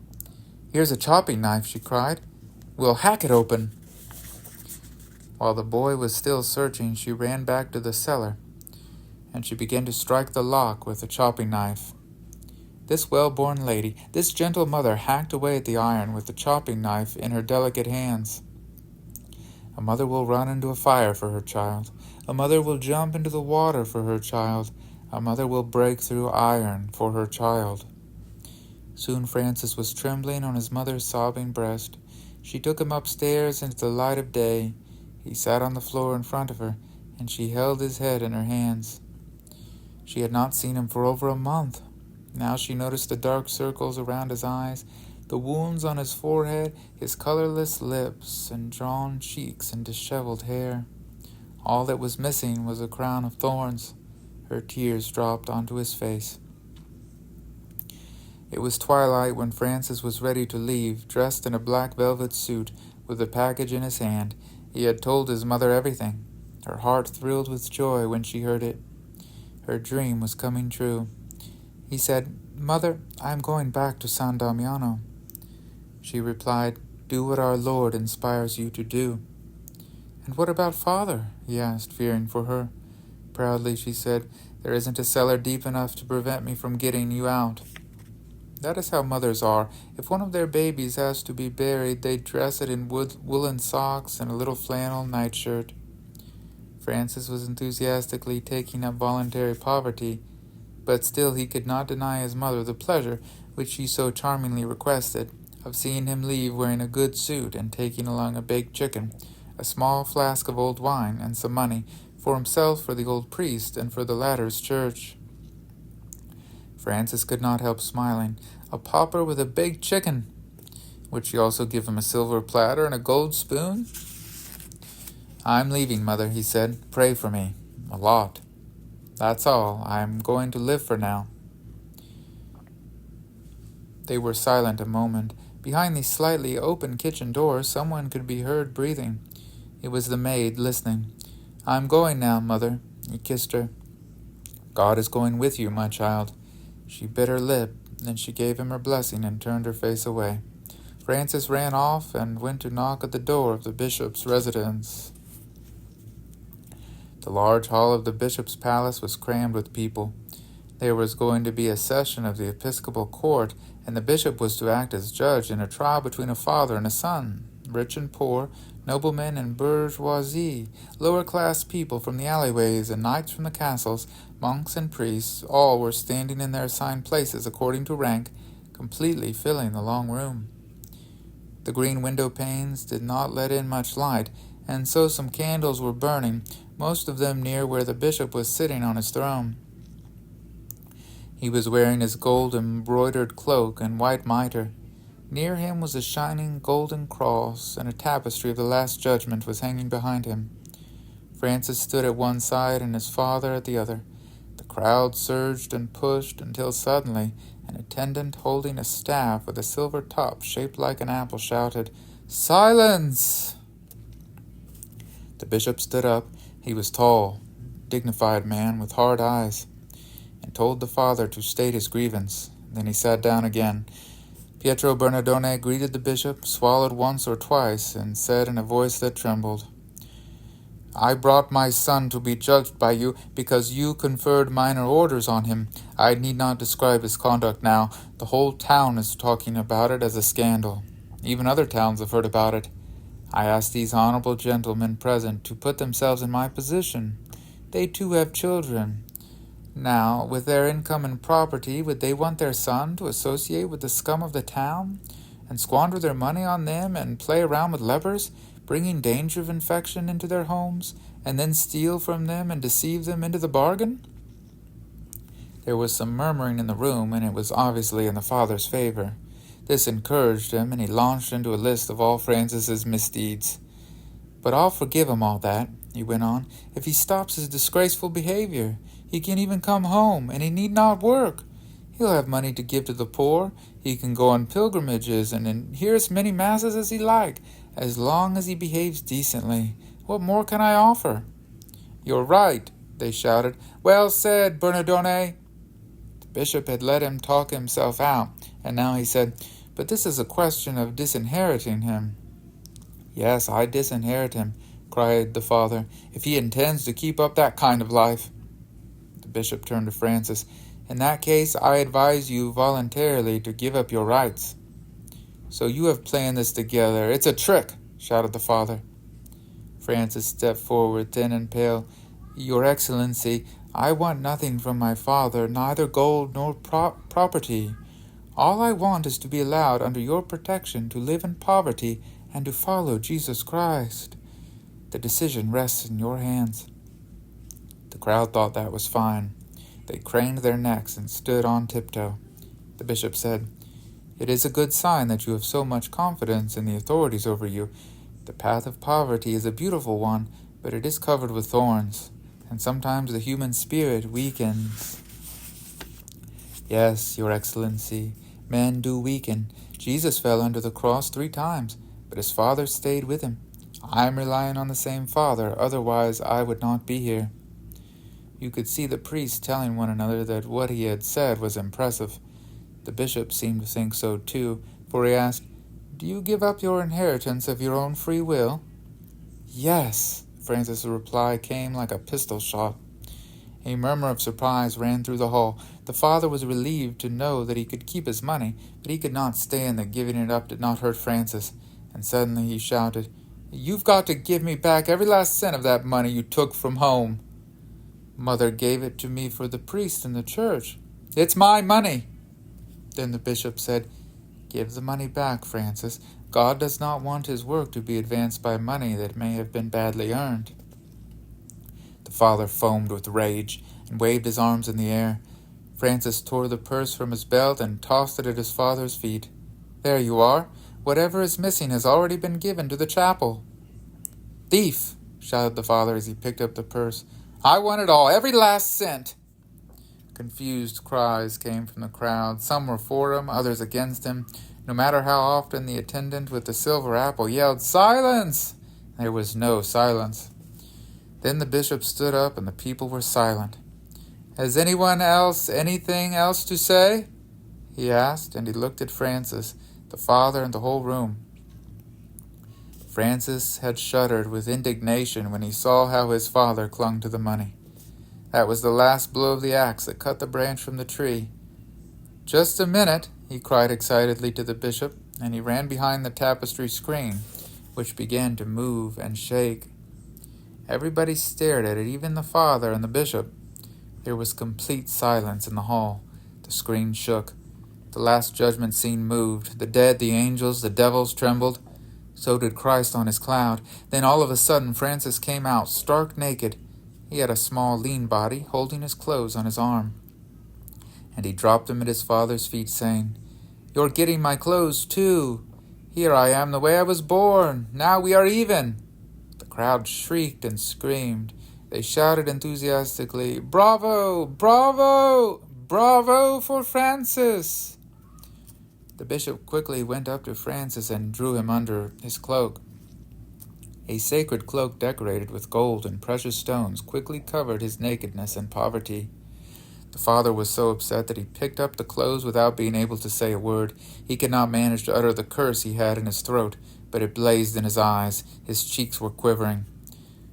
"Here's a chopping knife," she cried. "We'll hack it open." While the boy was still searching, she ran back to the cellar, and she began to strike the lock with the chopping knife. This well-born lady, this gentle mother, hacked away at the iron with the chopping knife in her delicate hands. A mother will run into a fire for her child. A mother will jump into the water for her child. A mother will break through iron for her child. Soon Francis was trembling on his mother's sobbing breast. She took him upstairs into the light of day. He sat on the floor in front of her, and she held his head in her hands. She had not seen him for over a month. Now she noticed the dark circles around his eyes, the wounds on his forehead, his colorless lips and drawn cheeks and disheveled hair. All that was missing was a crown of thorns. Her tears dropped onto his face. It was twilight when Francis was ready to leave, dressed in a black velvet suit, with a package in his hand. He had told his mother everything. Her heart thrilled with joy when she heard it. Her dream was coming true. He said, "Mother, I am going back to San Damiano." She replied, "Do what our Lord inspires you to do." "And what about father?" he asked, fearing for her. Proudly she said, "There isn't a cellar deep enough to prevent me from getting you out." That is how mothers are. If one of their babies has to be buried, they dress it in woolen socks and a little flannel nightshirt. Francis was enthusiastically taking up voluntary poverty, but still he could not deny his mother the pleasure, which she so charmingly requested, of seeing him leave wearing a good suit and taking along a baked chicken, a small flask of old wine, and some money, for himself, for the old priest, and for the latter's church. Francis could not help smiling. A pauper with a baked chicken! Would she also give him a silver platter and a gold spoon? "I'm leaving, Mother," he said. "Pray for me. A lot. That's all. I'm going to live for now." They were silent a moment. Behind the slightly open kitchen door, someone could be heard breathing. It was the maid, listening. "I'm going now, Mother." He kissed her. "God is going with you, my child." She bit her lip, then she gave him her blessing and turned her face away. Francis ran off and went to knock at the door of the bishop's residence. The large hall of the bishop's palace was crammed with people. There was going to be a session of the episcopal court, and the bishop was to act as judge in a trial between a father and a son. Rich and poor, noblemen and bourgeoisie, lower-class people from the alleyways and knights from the castles, monks and priests, all were standing in their assigned places according to rank, completely filling the long room. The green window panes did not let in much light, and so some candles were burning, most of them near where the bishop was sitting on his throne. He was wearing his gold-embroidered cloak and white mitre. Near him was a shining golden cross, and a tapestry of the Last Judgment was hanging behind him. Francis stood at one side and his father at the other. The crowd surged and pushed until suddenly an attendant holding a staff with a silver top shaped like an apple shouted, "Silence!" The bishop stood up. He was tall, dignified man with hard eyes, and told the father to state his grievance. Then he sat down again. Pietro Bernardone greeted the bishop, swallowed once or twice, and said in a voice that trembled, "I brought my son to be judged by you because you conferred minor orders on him. I need not describe his conduct now. The whole town is talking about it as a scandal. Even other towns have heard about it. I ask these honorable gentlemen present to put themselves in my position. They too have children. Now, with their income and property, would they want their son to associate with the scum of the town? and squander their money on them and play around with lepers, bringing danger of infection into their homes, and then steal from them and deceive them into the bargain?" There was some murmuring in the room, and it was obviously in the father's favor. This encouraged him, and he launched into a list of all Francis's misdeeds. "But I'll forgive him all that," he went on, "if he stops his disgraceful behavior. He can even come home, and he need not work. He'll have money to give to the poor. He can go on pilgrimages and hear as many masses as he like, as long as he behaves decently. What more can I offer?" "You're right," they shouted. "Well said, Bernardone." The bishop had let him talk himself out, and now he said, "But this is a question of disinheriting him." "Yes, I disinherit him," cried the father, "if he intends to keep up that kind of life." The bishop turned to Francis. "In that case, I advise you voluntarily to give up your rights." "So you have planned this together. It's a trick," shouted the father. Francis stepped forward, thin and pale. "Your Excellency, I want nothing from my father, neither gold nor property. All I want is to be allowed under your protection to live in poverty and to follow Jesus Christ. The decision rests in your hands." The crowd thought that was fine. They craned their necks and stood on tiptoe. The bishop said, "It is a good sign that you have so much confidence in the authorities over you. The path of poverty is a beautiful one, but it is covered with thorns, and sometimes the human spirit weakens." "Yes, Your Excellency, men do weaken. Jesus fell under the cross 3 times, but his Father stayed with him. I am relying on the same Father, otherwise I would not be here." You could see the priests telling one another that what he had said was impressive. The bishop seemed to think so too, for he asked, "Do you give up your inheritance of your own free will?" "Yes," Francis' reply came like a pistol shot. A murmur of surprise ran through the hall. The father was relieved to know that he could keep his money, but he could not stand that giving it up did not hurt Francis, and suddenly he shouted, "You've got to give me back every last cent of that money you took from home." "Mother gave it to me for the priest in the church." "It's my money." Then the bishop said, "Give the money back, Francis. God does not want his work to be advanced by money that may have been badly earned." The father foamed with rage and waved his arms in the air. Francis tore the purse from his belt and tossed it at his father's feet. "There you are. Whatever is missing has already been given to the chapel." "Thief!" shouted the father as he picked up the purse. "I want it all, every last cent." Confused cries came from the crowd. Some were for him, others against him. No matter how often the attendant with the silver apple yelled, "Silence!" there was no silence. Then the bishop stood up and the people were silent. "Has anyone else anything else to say?" he asked, and he looked at Francis, the father, and the whole room. Francis had shuddered with indignation when he saw how his father clung to the money. That was the last blow of the axe that cut the branch from the tree. "Just a minute," he cried excitedly to the bishop, and he ran behind the tapestry screen, which began to move and shake. Everybody stared at it, even the father and the bishop. There was complete silence in the hall. The screen shook. The last judgment scene moved. The dead, the angels, the devils trembled. So did Christ on his cloud. Then all of a sudden Francis came out, stark naked. He had a small, lean body, holding his clothes on his arm. And he dropped them at his father's feet, saying, "You're getting my clothes too. Here I am the way I was born. Now we are even." The crowd shrieked and screamed. They shouted enthusiastically, "Bravo! Bravo! Bravo for Francis!" The bishop quickly went up to Francis and drew him under his cloak. A sacred cloak decorated with gold and precious stones quickly covered his nakedness and poverty. The father was so upset that he picked up the clothes without being able to say a word. He could not manage to utter the curse he had in his throat, but it blazed in his eyes. His cheeks were quivering.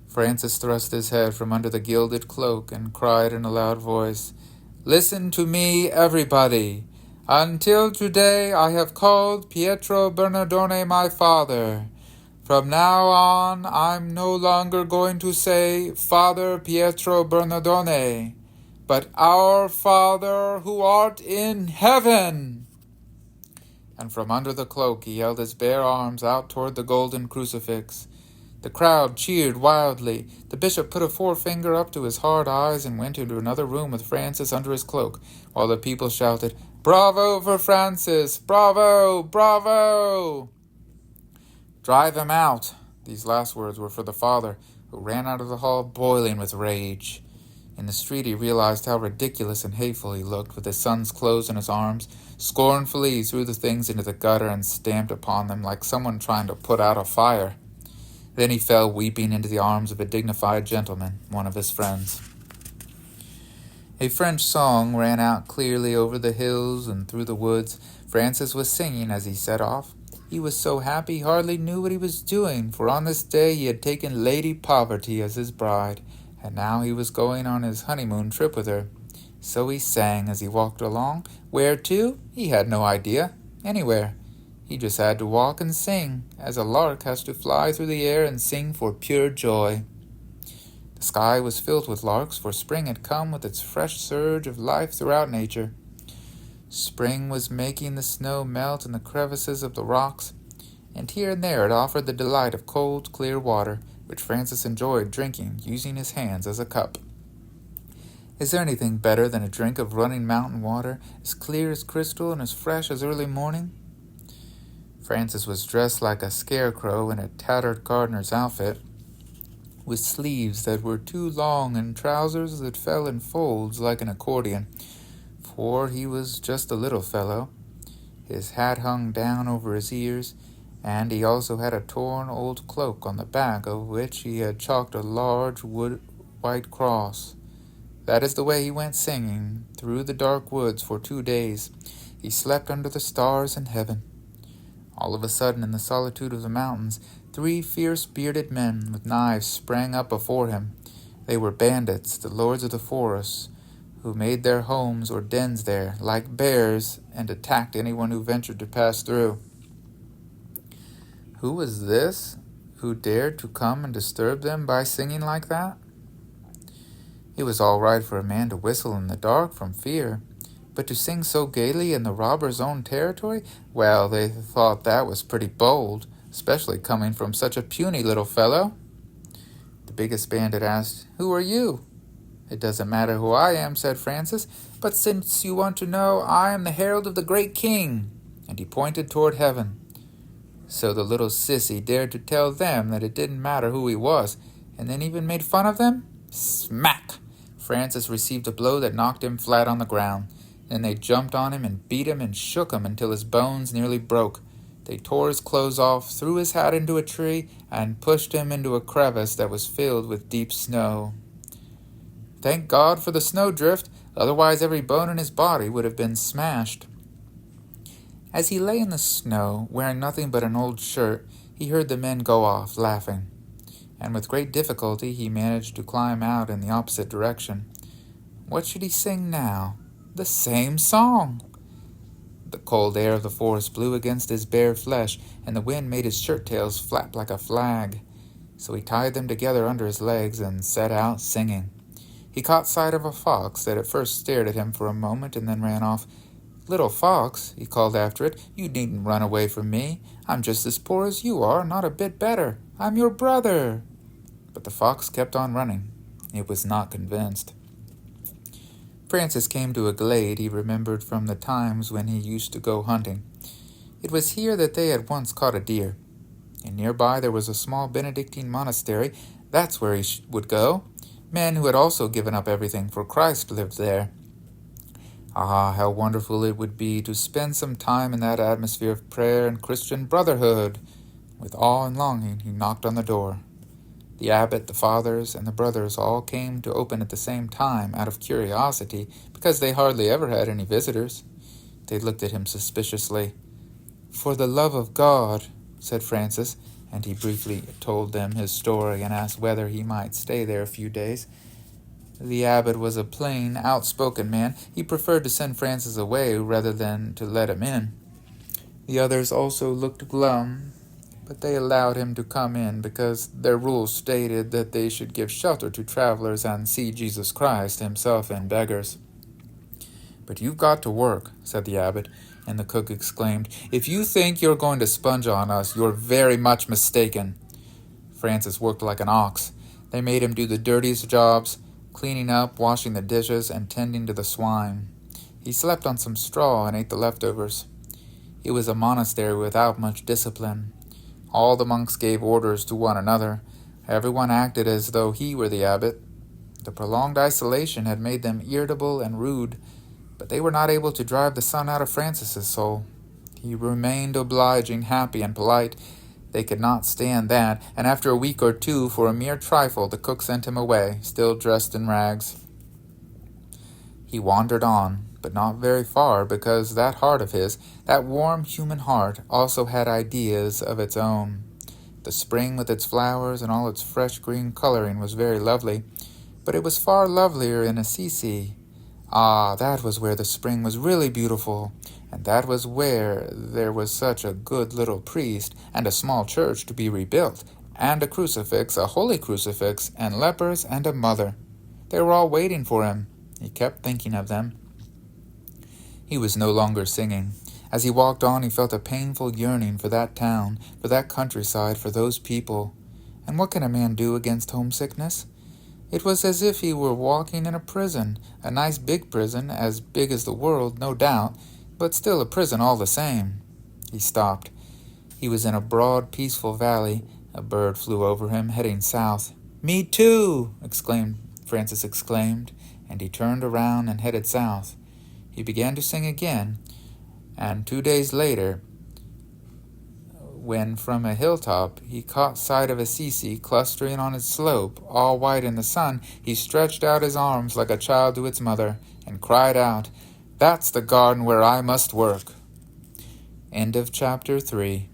Francis thrust his head from under the gilded cloak and cried in a loud voice, "Listen to me, everybody. Until today I have called Pietro Bernardone my father. From now on I'm no longer going to say Father Pietro Bernardone, but Our Father who art in heaven." and from under the cloak he held his bare arms out toward the golden crucifix. The crowd cheered wildly. The bishop put a forefinger up to his hard eyes and went into another room with Francis under his cloak, while the people shouted, "Bravo for Francis! Bravo! Bravo!" "Drive him out!" These last words were for the father, who ran out of the hall boiling with rage. In the street he realized how ridiculous and hateful he looked, with his son's clothes in his arms. Scornfully he threw the things into the gutter and stamped upon them like someone trying to put out a fire. Then he fell weeping into the arms of a dignified gentleman, one of his friends. A French song ran out clearly over the hills and through the woods. Francis was singing as he set off. He was so happy he hardly knew what he was doing, for on this day he had taken Lady Poverty as his bride, and now he was going on his honeymoon trip with her. So he sang as he walked along. Where to? He had no idea. Anywhere. He just had to walk and sing, as a lark has to fly through the air and sing for pure joy. The sky was filled with larks, for spring had come with its fresh surge of life throughout nature. Spring was making the snow melt in the crevices of the rocks, and here and there it offered the delight of cold, clear water, which Francis enjoyed drinking, using his hands as a cup. Is there anything better than a drink of running mountain water, as clear as crystal and as fresh as early morning? Francis was dressed like a scarecrow in a tattered gardener's outfit, with sleeves that were too long and trousers that fell in folds like an accordion, for he was just a little fellow. His hat hung down over his ears, and he also had a torn old cloak on the back of which he had chalked a large white cross. That is the way he went singing through the dark woods for 2 days. He slept under the stars in heaven. All of a sudden, in the solitude of the mountains, 3 fierce bearded men with knives sprang up before him. They were bandits, the lords of the forest, who made their homes or dens there, like bears, and attacked anyone who ventured to pass through. Who was this who dared to come and disturb them by singing like that? It was all right for a man to whistle in the dark from fear, but to sing so gaily in the robbers' own territory, well, they thought that was pretty bold, especially coming from such a puny little fellow. The biggest bandit asked, "Who are you?" "It doesn't matter who I am," said Francis, "but since you want to know, I am the herald of the great king," and he pointed toward heaven. So the little sissy dared to tell them that it didn't matter who he was, and then even made fun of them? Smack! Francis received a blow that knocked him flat on the ground. Then they jumped on him and beat him and shook him until his bones nearly broke. They tore his clothes off, threw his hat into a tree, and pushed him into a crevice that was filled with deep snow. Thank God for the snowdrift, otherwise every bone in his body would have been smashed. As he lay in the snow, wearing nothing but an old shirt, he heard the men go off, laughing, and with great difficulty he managed to climb out in the opposite direction. What should he sing now? The same song! The cold air of the forest blew against his bare flesh, and the wind made his shirt-tails flap like a flag. So he tied them together under his legs and set out singing. He caught sight of a fox that at first stared at him for a moment and then ran off. "Little fox," he called after it, "you needn't run away from me. I'm just as poor as you are, not a bit better. I'm your brother." But the fox kept on running. It was not convinced. Francis came to a glade he remembered from the times when he used to go hunting. It was here that they had once caught a deer, and nearby there was a small Benedictine monastery. That's where he would go. Men who had also given up everything for Christ lived there. Ah, how wonderful it would be to spend some time in that atmosphere of prayer and Christian brotherhood. With awe and longing, he knocked on the door. The abbot, the fathers, and the brothers all came to open at the same time out of curiosity, because they hardly ever had any visitors. They looked at him suspiciously. "For the love of God," said Francis, and he briefly told them his story and asked whether he might stay there a few days. The abbot was a plain, outspoken man. He preferred to send Francis away rather than to let him in. The others also looked glum, but they allowed him to come in because their rules stated that they should give shelter to travelers and see Jesus Christ himself and beggars. "But you've got to work," said the abbot, And the cook exclaimed, "If you think you're going to sponge on us, you're very much mistaken." Francis worked like an ox. They made him do the dirtiest jobs, cleaning up, washing the dishes, and tending to the swine. He slept on some straw and ate the leftovers. It was a monastery without much discipline. All the monks gave orders to one another. Everyone acted as though he were the abbot. The prolonged isolation had made them irritable and rude, but they were not able to drive the sun out of Francis's soul. He remained obliging, happy, and polite. They could not stand that, and after a week or two, for a mere trifle, the cook sent him away, still dressed in rags. He wandered on, but not very far, because that heart of his, that warm human heart, also had ideas of its own. The spring with its flowers and all its fresh green coloring was very lovely, but it was far lovelier in Assisi. Ah, that was where the spring was really beautiful, and that was where there was such a good little priest, and a small church to be rebuilt, and a crucifix, a holy crucifix, and lepers, and a mother. They were all waiting for him. He kept thinking of them. He was no longer singing. As he walked on, he felt a painful yearning for that town, for that countryside, for those people. And what can a man do against homesickness? It was as if he were walking in a prison, a nice big prison, as big as the world, no doubt, but still a prison all the same. He stopped. He was in a broad, peaceful valley. A bird flew over him, heading south. "Me too!" Francis exclaimed, and he turned around and headed south. He began to sing again, and 2 days later, when from a hilltop he caught sight of Assisi clustering on its slope, all white in the sun, he stretched out his arms like a child to its mother, and cried out, "That's the garden where I must work." End of chapter 3.